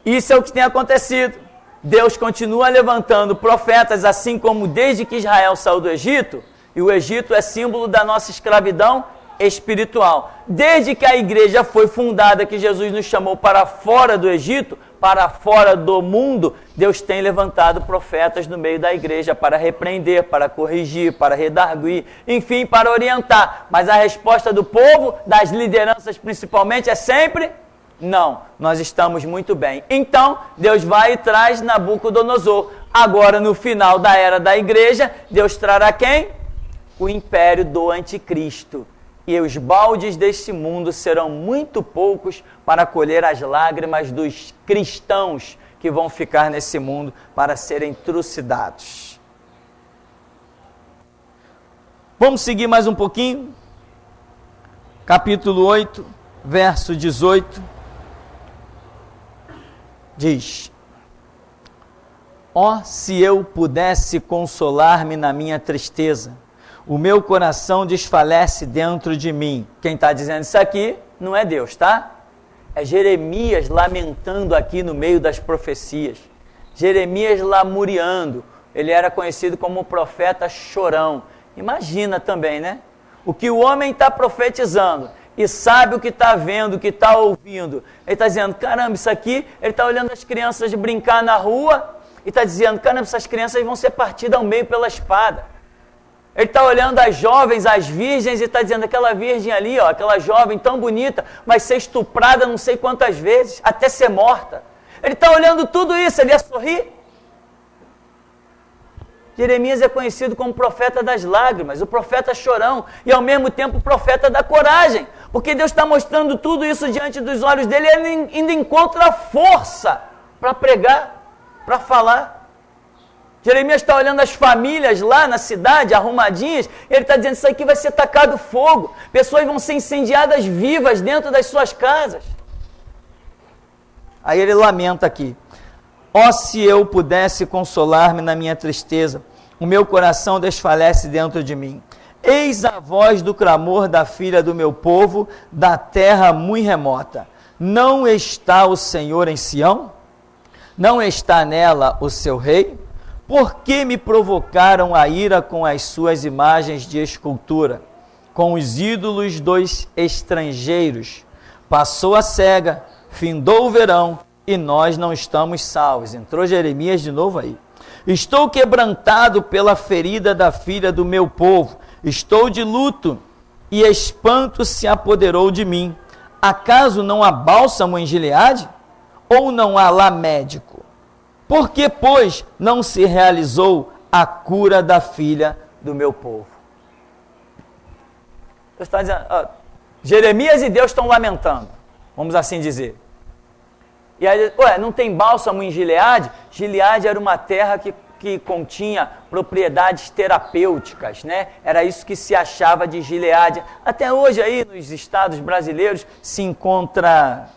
isso é o que tem acontecido. Deus continua levantando profetas, assim como desde que Israel saiu do Egito, e o Egito é símbolo da nossa escravidão espiritual. Desde que a igreja foi fundada, que Jesus nos chamou para fora do Egito, para fora do mundo, Deus tem levantado profetas no meio da igreja para repreender, para corrigir, para redarguir, enfim, para orientar. Mas a resposta do povo, das lideranças principalmente, é sempre: não, nós estamos muito bem. Então, Deus vai e traz Nabucodonosor. Agora, no final da era da igreja, Deus trará quem? O império do anticristo. E os baldes deste mundo serão muito poucos para colher as lágrimas dos cristãos que vão ficar nesse mundo para serem trucidados. Vamos seguir mais um pouquinho? Capítulo 8, verso 18. Diz: ó, se eu pudesse consolar-me na minha tristeza, o meu coração desfalece dentro de mim. Quem está dizendo isso aqui não é Deus, tá? É Jeremias lamentando aqui no meio das profecias. Jeremias lamuriando. Ele era conhecido como o profeta chorão. Imagina também, né? O que o homem está profetizando e sabe o que está vendo, o que está ouvindo. Ele está dizendo, caramba, isso aqui... Ele está olhando as crianças brincar na rua e está dizendo, caramba, essas crianças vão ser partidas ao meio pela espada. Ele está olhando as jovens, as virgens, e está dizendo, aquela virgem ali, ó, aquela jovem tão bonita, vai ser estuprada não sei quantas vezes, até ser morta. Ele está olhando tudo isso, ele ia sorrir? Jeremias é conhecido como profeta das lágrimas, o profeta chorão, e ao mesmo tempo o profeta da coragem, porque Deus está mostrando tudo isso diante dos olhos dele, e ele ainda encontra força para pregar, para falar. Jeremias está olhando as famílias lá na cidade, arrumadinhas, e ele está dizendo, isso aqui vai ser tacado fogo, pessoas vão ser incendiadas vivas dentro das suas casas. Aí ele lamenta aqui, ó, se eu pudesse consolar-me na minha tristeza, o meu coração desfalece dentro de mim. Eis a voz do clamor da filha do meu povo, da terra muito remota. Não está o Senhor em Sião? Não está nela o seu rei? Por que me provocaram a ira com as suas imagens de escultura, com os ídolos dos estrangeiros? Passou a cega, findou o verão, e nós não estamos salvos. Entrou Jeremias de novo aí. Estou quebrantado pela ferida da filha do meu povo. Estou de luto, e espanto se apoderou de mim. Acaso não há bálsamo em Gileade? Ou não há lá médico? Por que, pois, não se realizou a cura da filha do meu povo? Deus está dizendo, Jeremias e Deus estão lamentando, vamos assim dizer. E aí, não tem bálsamo em Gileade? Gileade era uma terra que continha propriedades terapêuticas, né? Era isso que se achava de Gileade. Até hoje aí nos estados brasileiros se encontra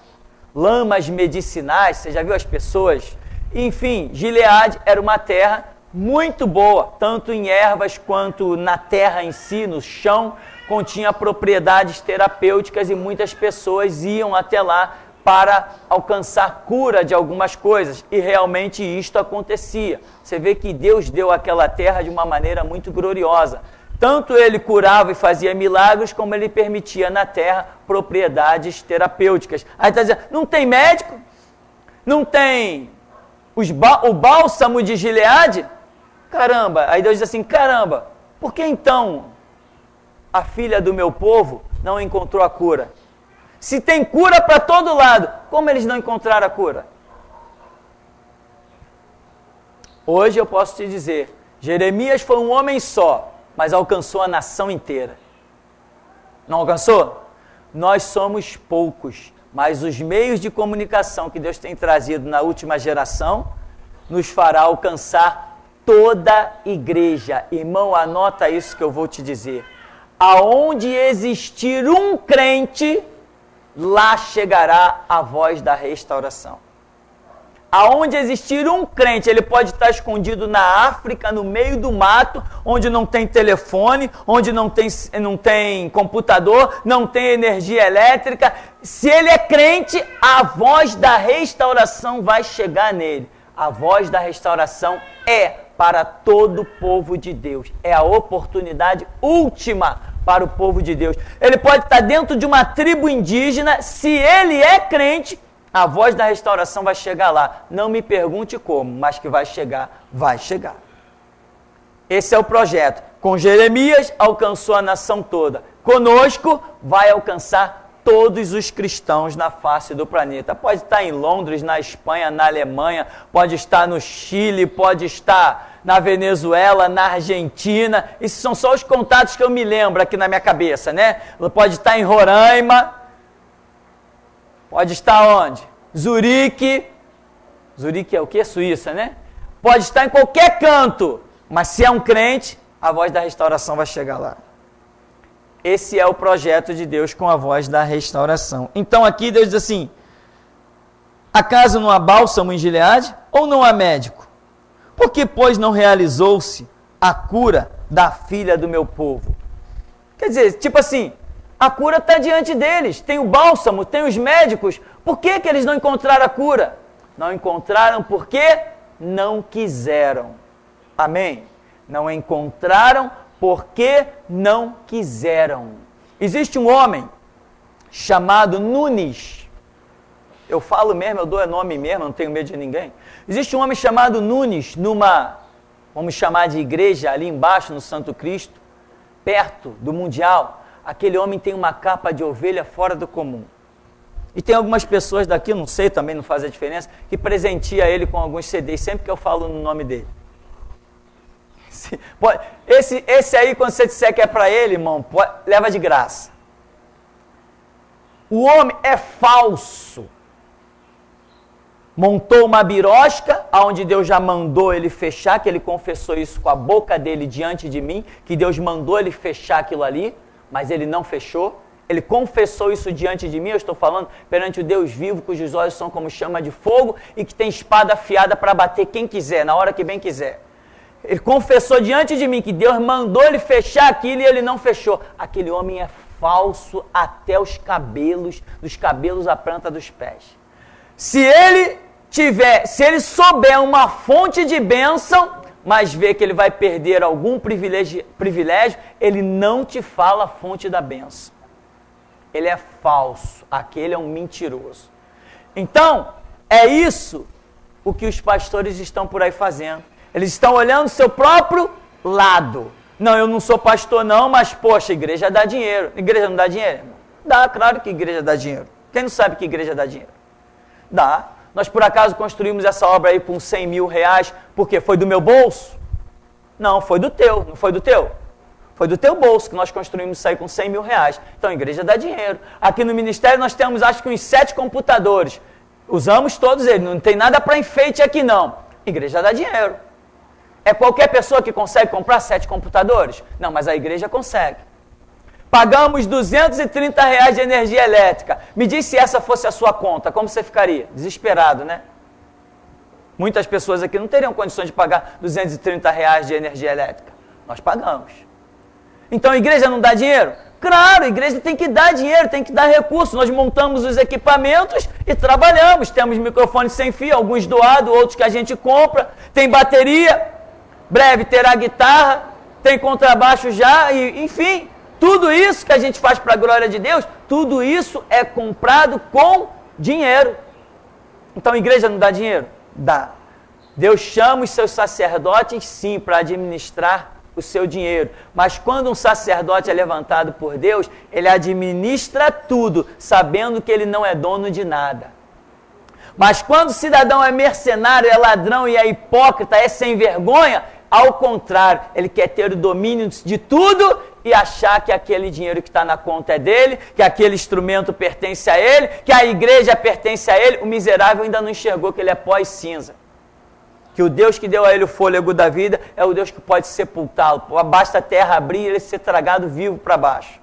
lamas medicinais, você já viu as pessoas? Enfim, Gileade era uma terra muito boa, tanto em ervas quanto na terra em si, no chão, continha propriedades terapêuticas e muitas pessoas iam até lá para alcançar cura de algumas coisas, e realmente isto acontecia. Você vê que Deus deu aquela terra de uma maneira muito gloriosa. Tanto ele curava e fazia milagres, como ele permitia na terra propriedades terapêuticas. Aí está dizendo, não tem médico? Não tem o bálsamo de Gileade? Caramba, aí Deus diz assim, caramba, por que então a filha do meu povo não encontrou a cura? Se tem cura para todo lado, como eles não encontraram a cura? Hoje eu posso te dizer, Jeremias foi um homem só, mas alcançou a nação inteira. Não alcançou? Nós somos poucos, mas os meios de comunicação que Deus tem trazido na última geração nos fará alcançar toda a igreja. Irmão, anota isso que eu vou te dizer. Aonde existir um crente, lá chegará a voz da restauração. Aonde existir um crente, ele pode estar escondido na África, no meio do mato, onde não tem telefone, onde não tem computador, não tem energia elétrica. Se ele é crente, a voz da restauração vai chegar nele. A voz da restauração é para todo o povo de Deus. É a oportunidade última para o povo de Deus. Ele pode estar dentro de uma tribo indígena, se ele é crente, a voz da restauração vai chegar lá. Não me pergunte como, mas que vai chegar, vai chegar. Esse é o projeto. Com Jeremias, alcançou a nação toda. Conosco, vai alcançar todos os cristãos na face do planeta. Pode estar em Londres, na Espanha, na Alemanha, pode estar no Chile, pode estar na Venezuela, na Argentina. Esses são só os contatos que eu me lembro aqui na minha cabeça, né? Pode estar em Roraima, pode estar onde? Zurique. Zurique é o quê? Suíça, né? Pode estar em qualquer canto, mas se é um crente, a voz da restauração vai chegar lá. Esse é o projeto de Deus com a voz da restauração. Então aqui Deus diz assim, acaso não há bálsamo em Gileade? Ou não há médico? Por que, pois, não realizou-se a cura da filha do meu povo? Quer dizer, tipo assim, a cura está diante deles, tem o bálsamo, tem os médicos. Por que eles não encontraram a cura? Não encontraram porque não quiseram. Amém? Não encontraram porque não quiseram. Existe um homem chamado Nunes. Eu falo mesmo, eu dou nome mesmo, não tenho medo de ninguém. Existe um homem chamado Nunes numa, vamos chamar de igreja ali embaixo no Santo Cristo, perto do Mundial. Aquele homem tem uma capa de ovelha fora do comum. E tem algumas pessoas daqui, não sei, também não faz a diferença, que presentia ele com alguns CDs, sempre que eu falo no nome dele. Esse aí, quando você disser que é para ele, irmão, leva de graça. O homem é falso. Montou uma birosca, onde Deus já mandou ele fechar, que ele confessou isso com a boca dele diante de mim, que Deus mandou ele fechar aquilo ali, mas ele não fechou. Ele confessou isso diante de mim, eu estou falando perante o Deus vivo, cujos olhos são como chama de fogo e que tem espada afiada para bater quem quiser, na hora que bem quiser. Ele confessou diante de mim que Deus mandou ele fechar aquilo e ele não fechou. Aquele homem é falso até os cabelos, dos cabelos à planta dos pés. Se ele souber uma fonte de bênção, mas vê que ele vai perder algum privilégio, ele não te fala a fonte da bênção. Ele é falso, aquele é um mentiroso. Então, é isso o que os pastores estão por aí fazendo. Eles estão olhando o seu próprio lado. Não, eu não sou pastor não, mas poxa, a igreja dá dinheiro. Igreja não dá dinheiro? Dá, claro que igreja dá dinheiro. Quem não sabe que igreja dá dinheiro? Dá. Nós por acaso construímos essa obra aí por uns 100 mil reais, porque foi do meu bolso? Não, foi do teu, não foi do teu? Foi do teu bolso que nós construímos isso aí com 100 mil reais. Então a igreja dá dinheiro. Aqui no ministério nós temos acho que uns 7 computadores. Usamos todos eles, não tem nada para enfeite aqui não. A igreja dá dinheiro. É qualquer pessoa que consegue comprar 7 computadores? Não, mas a igreja consegue. Pagamos R$230 de energia elétrica. Me diz se essa fosse a sua conta, como você ficaria? Desesperado, né? Muitas pessoas aqui não teriam condições de pagar R$230 de energia elétrica. Nós pagamos. Então a igreja não dá dinheiro? Claro, a igreja tem que dar dinheiro, tem que dar recursos. Nós montamos os equipamentos e trabalhamos. Temos microfones sem fio, alguns doados, outros que a gente compra. Tem bateria, breve terá guitarra, tem contrabaixo já, e, enfim, tudo isso que a gente faz para a glória de Deus, tudo isso é comprado com dinheiro. Então a igreja não dá dinheiro? Dá. Deus chama os seus sacerdotes, sim, para administrar o seu dinheiro. Mas quando um sacerdote é levantado por Deus, ele administra tudo, sabendo que ele não é dono de nada. Mas quando o cidadão é mercenário, é ladrão e é hipócrita, é sem vergonha, ao contrário, ele quer ter o domínio de tudo e achar que aquele dinheiro que está na conta é dele, que aquele instrumento pertence a ele, que a igreja pertence a ele. O miserável ainda não enxergou que ele é pó e cinza. Que o Deus que deu a ele o fôlego da vida é o Deus que pode sepultá-lo. Basta a terra abrir e ele ser tragado vivo para baixo.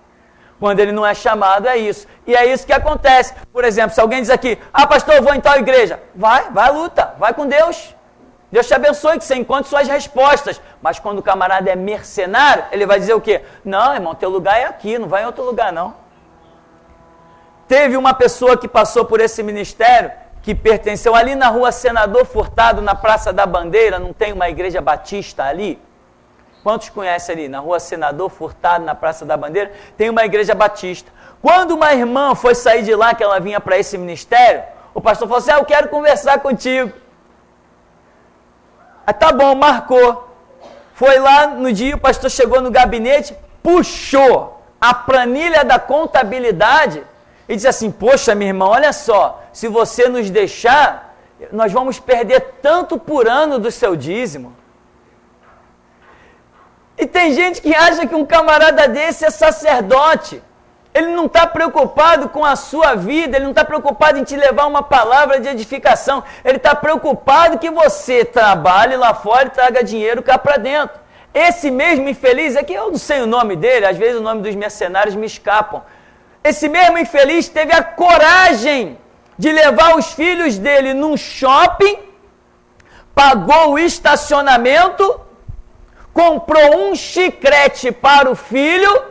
Quando ele não é chamado, é isso. E é isso que acontece. Por exemplo, se alguém diz aqui, pastor, eu vou em tal igreja. Vai à luta, vai com Deus. Deus te abençoe, que você encontre suas respostas. Mas quando o camarada é mercenário, ele vai dizer o quê? Não, irmão, teu lugar é aqui, não vai em outro lugar, não. Teve uma pessoa que passou por esse ministério, que pertenceu ali na rua Senador Furtado, na Praça da Bandeira, não tem uma igreja batista ali? Quantos conhecem ali? Na rua Senador Furtado, na Praça da Bandeira, tem uma igreja batista. Quando uma irmã foi sair de lá, que ela vinha para esse ministério, o pastor falou assim, eu quero conversar contigo. Tá bom, marcou. Foi lá no dia, o pastor chegou no gabinete, puxou a planilha da contabilidade e disse assim, poxa, minha irmã, olha só, se você nos deixar, nós vamos perder tanto por ano do seu dízimo. E tem gente que acha que um camarada desse é sacerdote. Ele não está preocupado com a sua vida, ele não está preocupado em te levar uma palavra de edificação. Ele está preocupado que você trabalhe lá fora e traga dinheiro cá para dentro. Esse mesmo infeliz, é que eu não sei o nome dele, às vezes o nome dos mercenários me escapam. Esse mesmo infeliz teve a coragem de levar os filhos dele num shopping, pagou o estacionamento, comprou um chiclete para o filho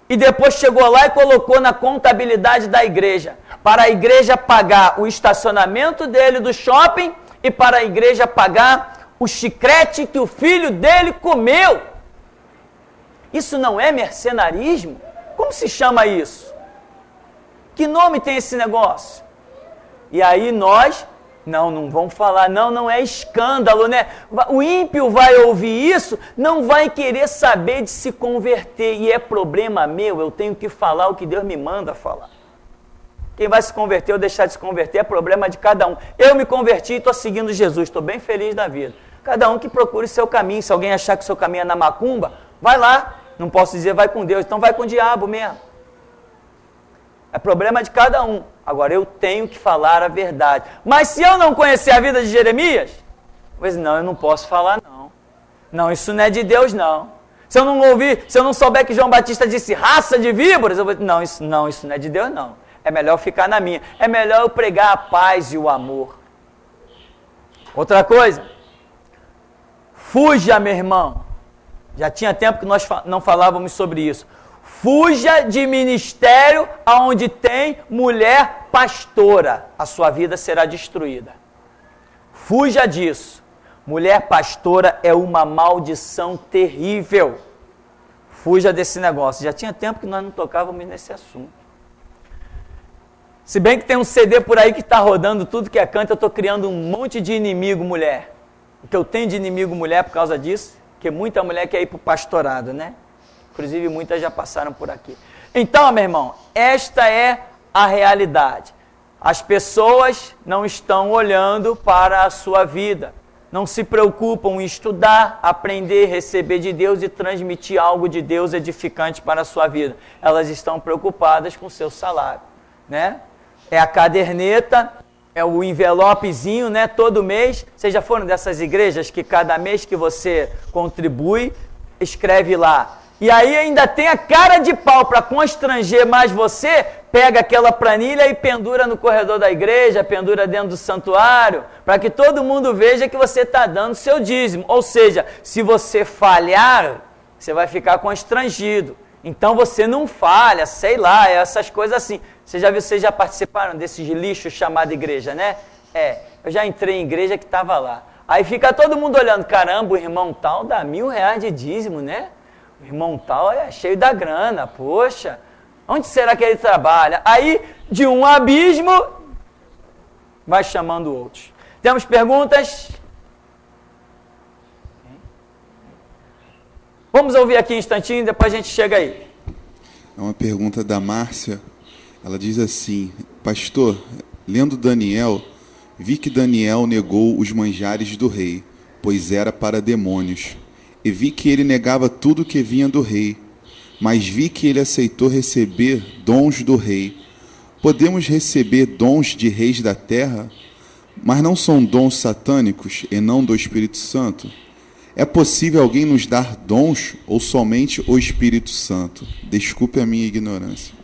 e depois chegou lá e colocou na contabilidade da igreja, para a igreja pagar o estacionamento dele do shopping e para a igreja pagar o chiclete que o filho dele comeu. Isso não é mercenarismo? Como se chama isso? Que nome tem esse negócio? E aí nós... Não vamos falar, não é escândalo, né? O ímpio vai ouvir isso, não vai querer saber de se converter, e é problema meu, eu tenho que falar o que Deus me manda falar. Quem vai se converter ou deixar de se converter é problema de cada um. Eu me converti e estou seguindo Jesus, estou bem feliz da vida. Cada um que procure o seu caminho, se alguém achar que o seu caminho é na macumba, vai lá, não posso dizer vai com Deus, então vai com o diabo mesmo. É problema de cada um. Agora, eu tenho que falar a verdade. Mas se eu não conhecer a vida de Jeremias, pois não, eu não posso falar não. Não, isso não é de Deus não. Se eu não ouvir, se eu não souber que João Batista disse raça de víboras, eu vou dizer, não, isso não é de Deus não. É melhor eu ficar na minha. É melhor eu pregar a paz e o amor. Outra coisa, Fuja, meu irmão. Já tinha tempo que nós não falávamos sobre isso. Fuja de ministério aonde tem mulher pastora. A sua vida será destruída. Fuja disso. Mulher pastora é uma maldição terrível. Fuja desse negócio. Já tinha tempo que nós não tocávamos nesse assunto. Se bem que tem um CD por aí que está rodando tudo que é canto, eu estou criando um monte de inimigo mulher. O que eu tenho de inimigo mulher por causa disso, porque muita mulher quer ir para o pastorado, né? Inclusive muitas já passaram por aqui. Então, meu irmão, esta é a realidade. As pessoas não estão olhando para a sua vida. Não se preocupam em estudar, aprender, receber de Deus e transmitir algo de Deus edificante para a sua vida. Elas estão preocupadas com o seu salário, né? É a caderneta, é o envelopezinho, né? Todo mês. Vocês já foram dessas igrejas que cada mês que você contribui, escreve lá. E aí ainda tem a cara de pau para constranger mais você, pega aquela planilha e pendura no corredor da igreja, pendura dentro do santuário, para que todo mundo veja que você está dando seu dízimo. Ou seja, se você falhar, você vai ficar constrangido. Então você não falha, sei lá, essas coisas assim. Vocês já participaram desses lixos chamados igreja, né? Eu já entrei em igreja que estava lá. Aí fica todo mundo olhando, caramba, o irmão tal dá R$1.000 de dízimo, né? O irmão tal é cheio da grana, poxa, onde será que ele trabalha? Aí, de um abismo, vai chamando outros. Temos perguntas? Vamos ouvir aqui um instantinho, depois a gente chega aí. É uma pergunta da Márcia. Ela diz assim: pastor, lendo Daniel, vi que Daniel negou os manjares do rei, pois era para demônios. E vi que ele negava tudo que vinha do rei, mas vi que ele aceitou receber dons do rei. Podemos receber dons de reis da terra, mas não são dons satânicos e não do Espírito Santo? É possível alguém nos dar dons ou somente o Espírito Santo? Desculpe a minha ignorância.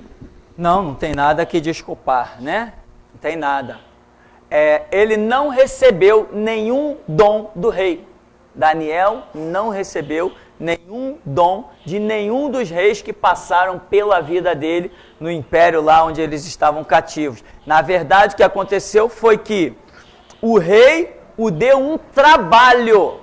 Não tem nada que desculpar, né? Não tem nada. Ele não recebeu nenhum dom do rei. Daniel não recebeu nenhum dom de nenhum dos reis que passaram pela vida dele no império lá onde eles estavam cativos. Na verdade, o que aconteceu foi que o rei o deu um trabalho.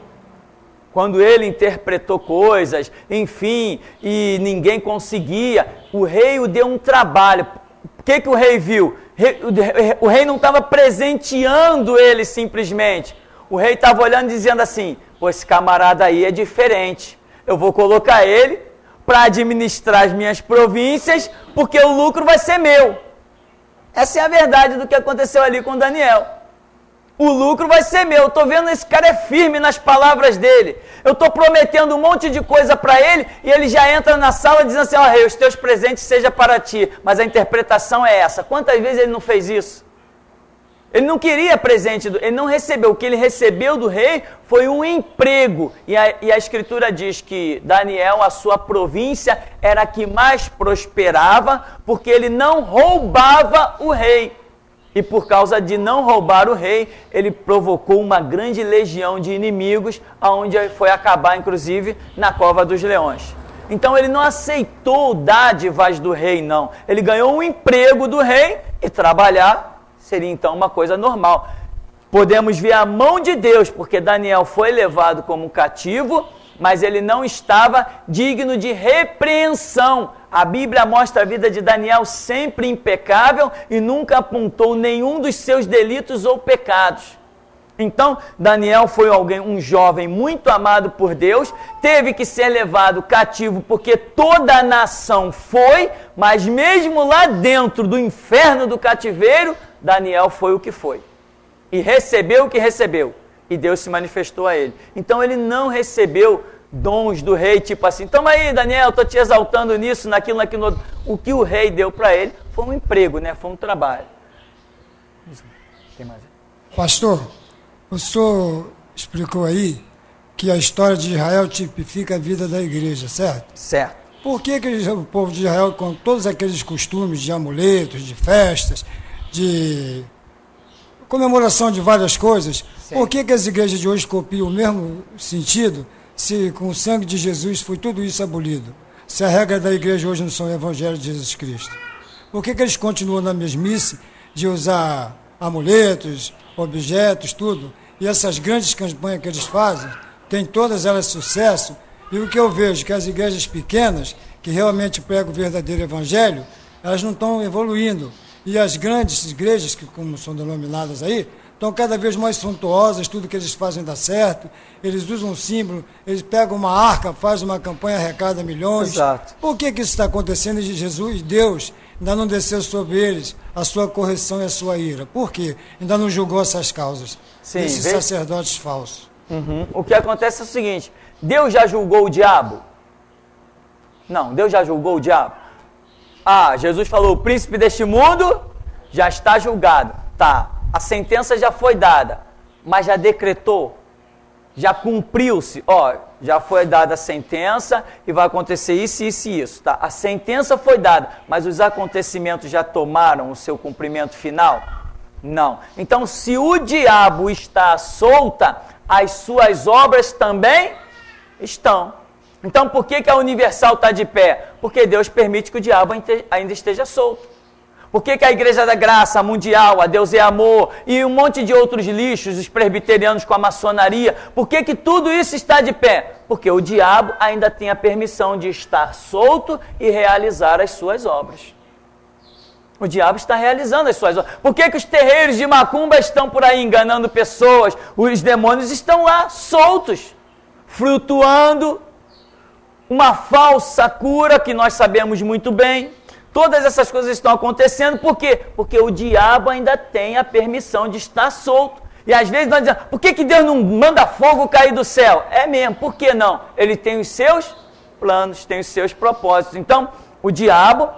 Quando ele interpretou coisas, enfim, e ninguém conseguia, o rei o deu um trabalho. O que o rei viu? O rei não estava presenteando ele simplesmente. O rei estava olhando e dizendo assim: pô, esse camarada aí é diferente. Eu vou colocar ele para administrar as minhas províncias, porque o lucro vai ser meu. Essa é a verdade do que aconteceu ali com Daniel. O lucro vai ser meu. Eu estou vendo esse cara é firme nas palavras dele. Eu estou prometendo um monte de coisa para ele e ele já entra na sala dizendo assim: ó rei, os teus presentes sejam para ti. Mas a interpretação é essa. Quantas vezes ele não fez isso? Ele não queria presente, ele não recebeu. O que ele recebeu do rei foi um emprego. E a Escritura diz que Daniel, a sua província, era a que mais prosperava, porque ele não roubava o rei. E por causa de não roubar o rei, ele provocou uma grande legião de inimigos, aonde foi acabar, inclusive, na cova dos leões. Então ele não aceitou dádivas do rei, não. Ele ganhou um emprego do rei e trabalhar seria então uma coisa normal. Podemos ver a mão de Deus, porque Daniel foi levado como cativo, mas ele não estava digno de repreensão. A Bíblia mostra a vida de Daniel sempre impecável e nunca apontou nenhum dos seus delitos ou pecados. Então, Daniel foi um jovem muito amado por Deus, teve que ser levado cativo porque toda a nação foi, mas mesmo lá dentro do inferno do cativeiro, Daniel foi o que foi. E recebeu o que recebeu. E Deus se manifestou a ele. Então ele não recebeu dons do rei, tipo assim, toma aí Daniel, estou te exaltando nisso, naquilo, outro. O que o rei deu para ele foi um emprego, né? Foi um trabalho. Tem mais? Pastor, o senhor explicou aí que a história de Israel tipifica a vida da igreja, certo? Certo. Por que o povo de Israel, com todos aqueles costumes de amuletos, de festas, comemoração de várias coisas. Sim. Por que as igrejas de hoje copiam o mesmo sentido, se com o sangue de Jesus foi tudo isso abolido? Se a regra da igreja hoje não são o evangelho de Jesus Cristo? Por que eles continuam na mesmice de usar amuletos, objetos, tudo? E essas grandes campanhas que eles fazem, tem todas elas sucesso. E o que eu vejo, que as igrejas pequenas, que realmente pregam o verdadeiro evangelho, elas não estão evoluindo. E as grandes igrejas, que como são denominadas aí, estão cada vez mais suntuosas, tudo que eles fazem dá certo, eles usam um símbolo, eles pegam uma arca, fazem uma campanha, arrecada milhões. Exato. Por que isso está acontecendo e Jesus, Deus, ainda não desceu sobre eles a sua correção e a sua ira? Por quê? Ainda não julgou essas causas, esses sacerdotes falsos. O que acontece é o seguinte, Deus já julgou o diabo? Não, Deus já julgou o diabo? Ah, Jesus falou, o príncipe deste mundo já está julgado. Tá, a sentença já foi dada, mas já decretou, já cumpriu-se. Ó, já foi dada a sentença e vai acontecer isso, isso e isso. Tá? A sentença foi dada, mas os acontecimentos já tomaram o seu cumprimento final? Não. Então, se o diabo está solta, as suas obras também estão. Então, por que a Universal está de pé? Porque Deus permite que o diabo ainda esteja solto. Por que a Igreja da Graça, a Mundial, a Deus é Amor e um monte de outros lixos, os presbiterianos com a maçonaria, por que tudo isso está de pé? Porque o diabo ainda tem a permissão de estar solto e realizar as suas obras. O diabo está realizando as suas obras. Por que os terreiros de macumba estão por aí enganando pessoas? Os demônios estão lá, soltos, flutuando. Uma falsa cura, que nós sabemos muito bem. Todas essas coisas estão acontecendo, por quê? Porque o diabo ainda tem a permissão de estar solto. E às vezes nós dizemos, por que Deus não manda fogo cair do céu? É mesmo, por que não? Ele tem os seus planos, tem os seus propósitos. Então, o diabo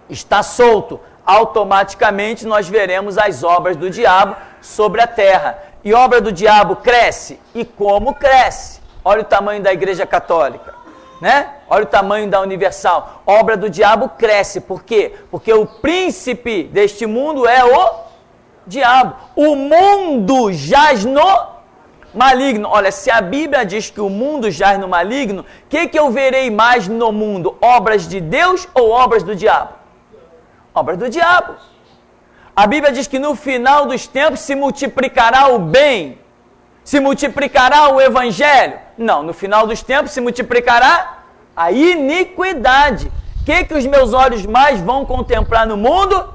está solto. Automaticamente nós veremos as obras do diabo sobre a terra. E a obra do diabo cresce. E como cresce? Olha o tamanho da Igreja Católica. Né? Olha o tamanho da Universal. A obra do diabo cresce. Por quê? Porque o príncipe deste mundo é o diabo. O mundo jaz no maligno. Olha, se a Bíblia diz que o mundo jaz no maligno, o que eu verei mais no mundo? Obras de Deus ou obras do diabo? Obras do diabo. A Bíblia diz que no final dos tempos se multiplicará o bem. Se multiplicará o evangelho? Não, no final dos tempos se multiplicará a iniquidade. O que os meus olhos mais vão contemplar no mundo?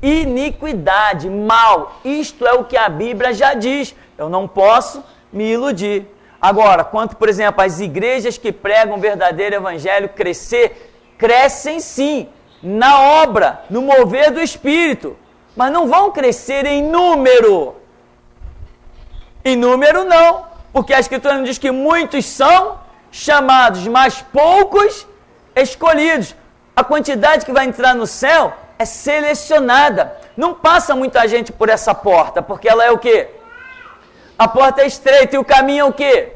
Iniquidade, mal. Isto é o que a Bíblia já diz. Eu não posso me iludir. Agora, quanto, por exemplo, às igrejas que pregam o verdadeiro evangelho crescem sim, na obra, no mover do Espírito, mas não vão crescer em número. Em número não, porque a Escritura não diz que muitos são chamados, mas poucos escolhidos. A quantidade que vai entrar no céu é selecionada. Não passa muita gente por essa porta, porque ela é o quê? A porta é estreita e o caminho é o quê?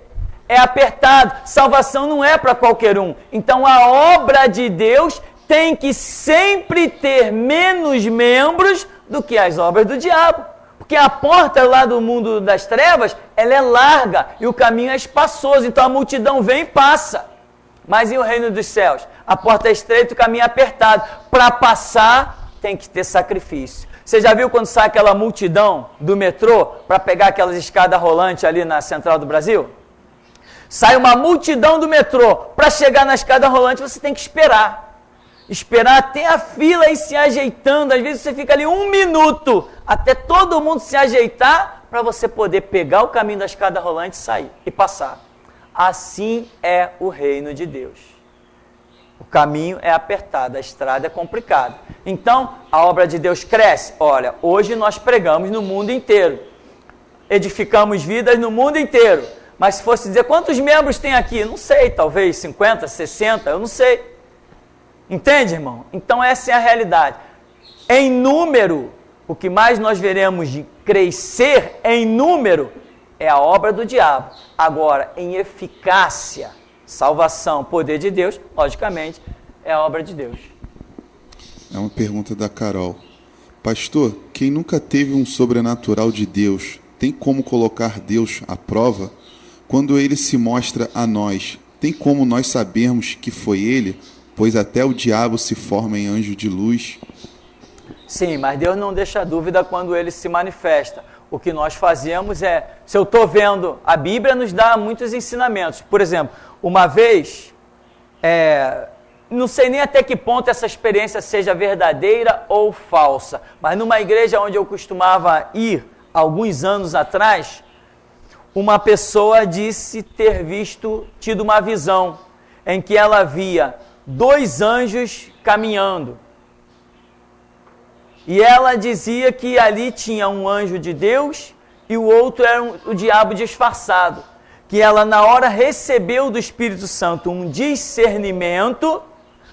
É apertado. Salvação não é para qualquer um. Então a obra de Deus tem que sempre ter menos membros do que as obras do diabo. Porque a porta lá do mundo das trevas, ela é larga e o caminho é espaçoso, então a multidão vem e passa. Mas e o reino dos céus? A porta é estreita e o caminho é apertado. Para passar, tem que ter sacrifício. Você já viu quando sai aquela multidão do metrô para pegar aquelas escadas rolantes ali na Central do Brasil? Sai uma multidão do metrô. Para chegar na escada rolante, você tem que esperar. Esperar até a fila ir se ajeitando. Às vezes você fica ali 1 minuto até todo mundo se ajeitar para você poder pegar o caminho da escada rolante, sair e passar. Assim é o reino de Deus. O caminho é apertado, a estrada é complicada. Então, a obra de Deus cresce. Olha, hoje nós pregamos no mundo inteiro. Edificamos vidas no mundo inteiro. Mas se fosse dizer quantos membros tem aqui, não sei, talvez 50, 60, eu não sei. Entende, irmão? Então essa é a realidade. Em número, o que mais nós veremos de crescer em número é a obra do diabo. Agora, em eficácia, salvação, poder de Deus, logicamente, é a obra de Deus. É uma pergunta da Carol. Pastor, quem nunca teve um sobrenatural de Deus, tem como colocar Deus à prova? Quando ele se mostra a nós, tem como nós sabermos que foi ele? Pois até o diabo se forma em anjo de luz. Sim, mas Deus não deixa dúvida quando ele se manifesta. O que nós fazemos é, se eu estou vendo, a Bíblia nos dá muitos ensinamentos. Por exemplo, uma vez, não sei nem até que ponto essa experiência seja verdadeira ou falsa, mas numa igreja onde eu costumava ir, alguns anos atrás, uma pessoa disse ter tido uma visão, em que ela via 2 anjos caminhando. E ela dizia que ali tinha um anjo de Deus e o outro era o diabo disfarçado. Que ela na hora recebeu do Espírito Santo um discernimento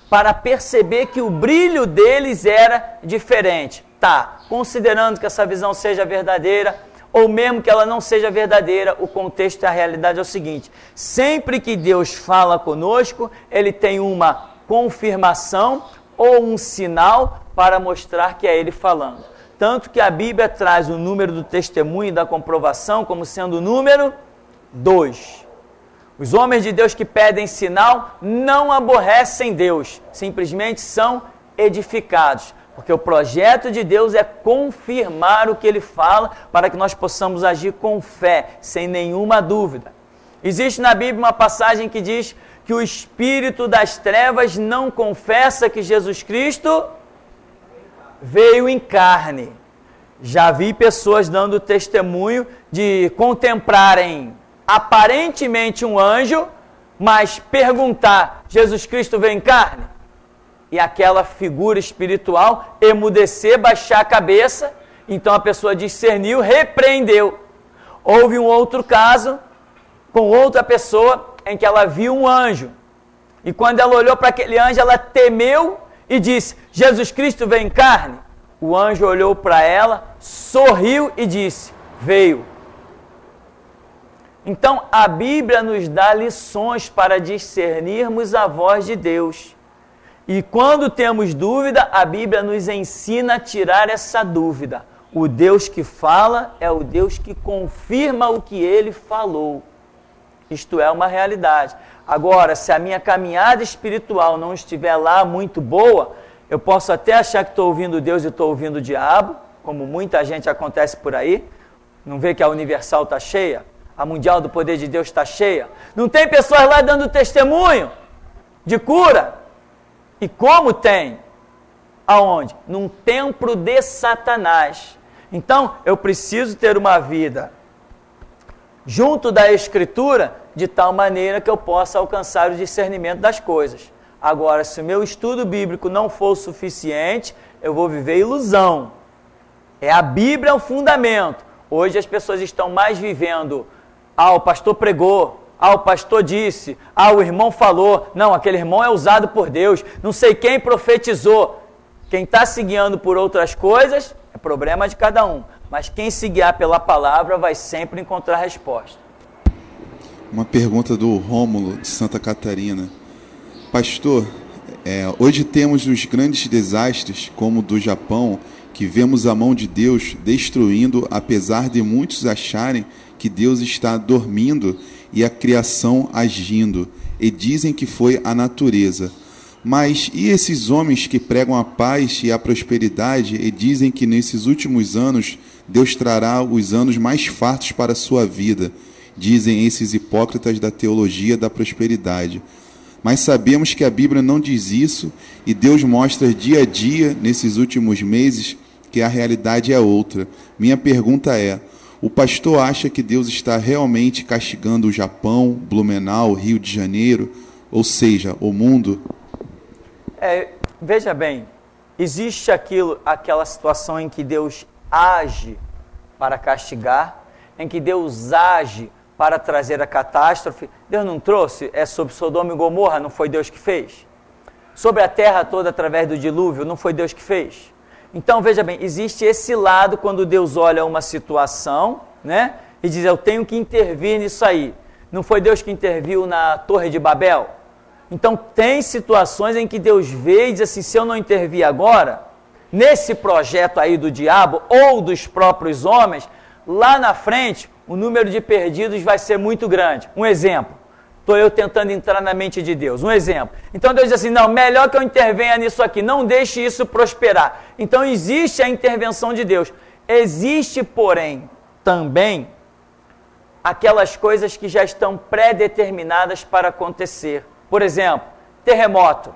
para perceber que o brilho deles era diferente. Tá, considerando que essa visão seja verdadeira, ou mesmo que ela não seja verdadeira, o contexto e a realidade é o seguinte: sempre que Deus fala conosco, Ele tem uma confirmação ou um sinal para mostrar que é Ele falando. Tanto que a Bíblia traz o número do testemunho e da comprovação como sendo o número 2. Os homens de Deus que pedem sinal não aborrecem Deus, simplesmente são edificados. Porque o projeto de Deus é confirmar o que Ele fala para que nós possamos agir com fé, sem nenhuma dúvida. Existe na Bíblia uma passagem que diz que o espírito das trevas não confessa que Jesus Cristo veio em carne. Já vi pessoas dando testemunho de contemplarem aparentemente um anjo, mas perguntar: Jesus Cristo veio em carne? E aquela figura espiritual emudecer, baixar a cabeça. Então a pessoa discerniu, repreendeu. Houve um outro caso com outra pessoa em que ela viu um anjo. E quando ela olhou para aquele anjo, ela temeu e disse: Jesus Cristo veio em carne? O anjo olhou para ela, sorriu e disse: veio. Então a Bíblia nos dá lições para discernirmos a voz de Deus. E quando temos dúvida, a Bíblia nos ensina a tirar essa dúvida. O Deus que fala é o Deus que confirma o que Ele falou. Isto é uma realidade. Agora, se a minha caminhada espiritual não estiver lá muito boa, eu posso até achar que estou ouvindo Deus e estou ouvindo o diabo, como muita gente acontece por aí. Não vê que a Universal está cheia? A Mundial do Poder de Deus está cheia? Não tem pessoas lá dando testemunho de cura? E como tem? Aonde? Num templo de Satanás. Então, eu preciso ter uma vida junto da Escritura, de tal maneira que eu possa alcançar o discernimento das coisas. Agora, se o meu estudo bíblico não for o suficiente, eu vou viver ilusão. A Bíblia é o fundamento. Hoje as pessoas estão mais vivendo: o pastor pregou, o pastor disse, o irmão falou. Não, aquele irmão é usado por Deus, não sei quem profetizou. Quem está se guiando por outras coisas é problema de cada um, mas quem se guiar pela palavra vai sempre encontrar resposta. Uma pergunta do Rômulo, de Santa Catarina. Pastor, hoje temos os grandes desastres, como o do Japão, que vemos a mão de Deus destruindo, apesar de muitos acharem que Deus está dormindo e a criação agindo, e dizem que foi a natureza. Mas e esses homens que pregam a paz e a prosperidade e dizem que nesses últimos anos Deus trará os anos mais fartos para a sua vida? Dizem esses hipócritas da teologia da prosperidade. Mas sabemos que a Bíblia não diz isso, e Deus mostra dia a dia, nesses últimos meses, que a realidade é outra. Minha pergunta é: o pastor acha que Deus está realmente castigando o Japão, Blumenau, Rio de Janeiro, ou seja, o mundo? Veja bem, existe aquela situação em que Deus age para castigar, em que Deus age para trazer a catástrofe. Deus não trouxe? Sobre Sodoma e Gomorra, não foi Deus que fez? Sobre a terra toda através do dilúvio, não foi Deus que fez? Então, veja bem, existe esse lado quando Deus olha uma situação, né, e diz: eu tenho que intervir nisso aí. Não foi Deus que interviu na Torre de Babel? Então, tem situações em que Deus vê e diz assim: se eu não intervir agora, nesse projeto aí do diabo ou dos próprios homens, lá na frente o número de perdidos vai ser muito grande. Um exemplo, estou eu tentando entrar na mente de Deus, um exemplo. Então Deus diz assim, não, melhor que eu intervenha nisso aqui, não deixe isso prosperar. Então existe a intervenção de Deus. Existe, porém, também aquelas coisas que já estão pré-determinadas para acontecer. Por exemplo, terremoto.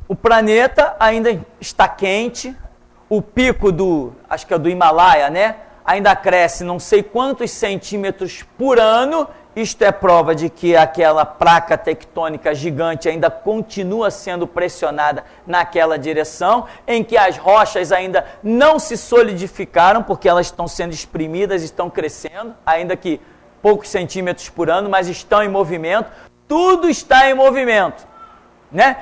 O planeta ainda está quente, o pico acho que é do Himalaia, né? Ainda cresce não sei quantos centímetros por ano. Isto é prova de que aquela placa tectônica gigante ainda continua sendo pressionada naquela direção, em que as rochas ainda não se solidificaram, porque elas estão sendo exprimidas, estão crescendo, ainda que poucos centímetros por ano, mas estão em movimento. Tudo está em movimento, né?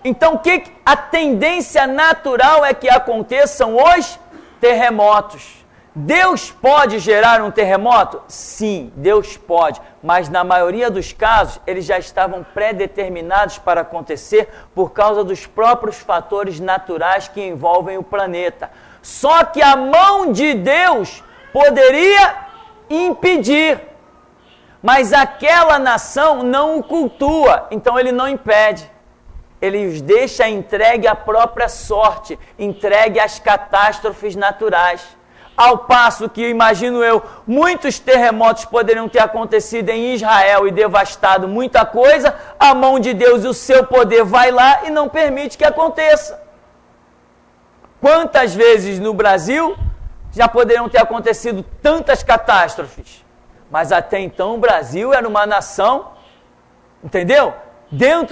Então, a tendência natural é que aconteçam os terremotos. Deus pode gerar um terremoto? Sim, Deus pode, mas na maioria dos casos eles já estavam pré-determinados para acontecer por causa dos próprios fatores naturais que envolvem o planeta. Só que a mão de Deus poderia impedir, mas aquela nação não o cultua, então ele não impede. Ele os deixa entregue à própria sorte, entregue às catástrofes naturais. Ao passo que, imagino eu, muitos terremotos poderiam ter acontecido em Israel e devastado muita coisa, a mão de Deus e o seu poder vai lá e não permite que aconteça. Quantas vezes no Brasil já poderiam ter acontecido tantas catástrofes? Mas até então o Brasil era uma nação, entendeu?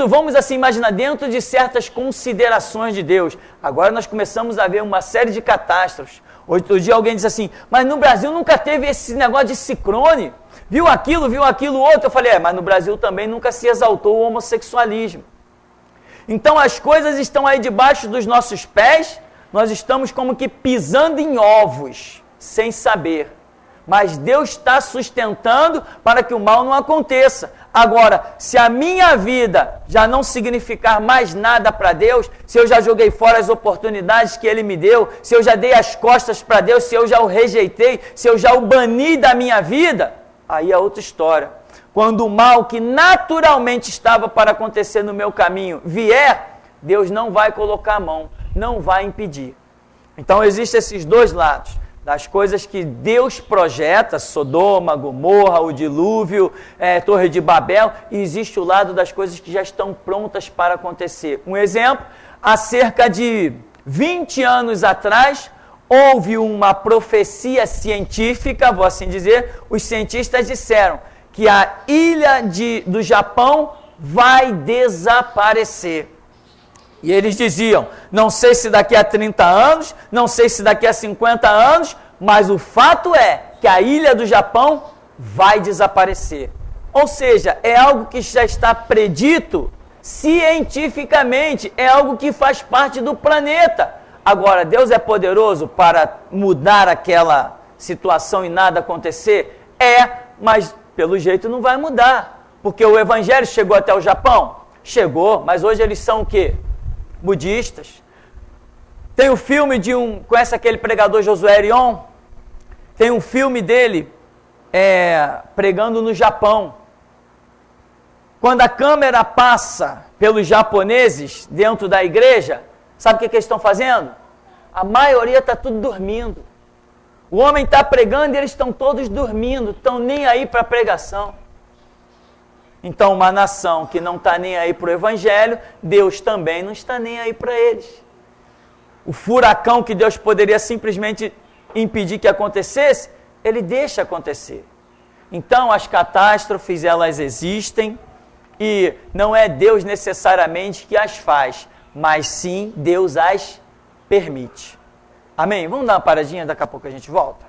Vamos assim imaginar, dentro de certas considerações de Deus. Agora nós começamos a ver uma série de catástrofes. Outro dia alguém disse assim, mas no Brasil nunca teve esse negócio de ciclone, viu aquilo outro. Eu falei, mas no Brasil também nunca se exaltou o homossexualismo. Então as coisas estão aí debaixo dos nossos pés, nós estamos como que pisando em ovos, sem saber. Mas Deus está sustentando para que o mal não aconteça. Agora, se a minha vida já não significar mais nada para Deus, se eu já joguei fora as oportunidades que Ele me deu, se eu já dei as costas para Deus, se eu já o rejeitei, se eu já o bani da minha vida, aí é outra história. Quando o mal que naturalmente estava para acontecer no meu caminho vier, Deus não vai colocar a mão, não vai impedir. Então existem esses dois lados. Das coisas que Deus projeta, Sodoma, Gomorra, o dilúvio, Torre de Babel, e existe o lado das coisas que já estão prontas para acontecer. Um exemplo, há cerca de 20 anos atrás, houve uma profecia científica, vou assim dizer, os cientistas disseram que a ilha do Japão vai desaparecer. E eles diziam, não sei se daqui a 30 anos, não sei se daqui a 50 anos, mas o fato é que a ilha do Japão vai desaparecer. Ou seja, é algo que já está predito cientificamente, é algo que faz parte do planeta. Agora, Deus é poderoso para mudar aquela situação e nada acontecer? Mas pelo jeito não vai mudar, porque o Evangelho chegou até o Japão? Chegou, mas hoje eles são o quê? Budistas. Tem o filme conhece aquele pregador Josué Erion? Tem um filme dele pregando no Japão. Quando a câmera passa pelos japoneses dentro da igreja, sabe o que eles estão fazendo? A maioria está tudo dormindo. O homem está pregando e eles estão todos dormindo, estão nem aí para a pregação. Então, uma nação que não está nem aí para o Evangelho, Deus também não está nem aí para eles. O furacão que Deus poderia simplesmente impedir que acontecesse, Ele deixa acontecer. Então, as catástrofes, elas existem e não é Deus necessariamente que as faz, mas sim Deus as permite. Amém? Vamos dar uma paradinha, daqui a pouco a gente volta.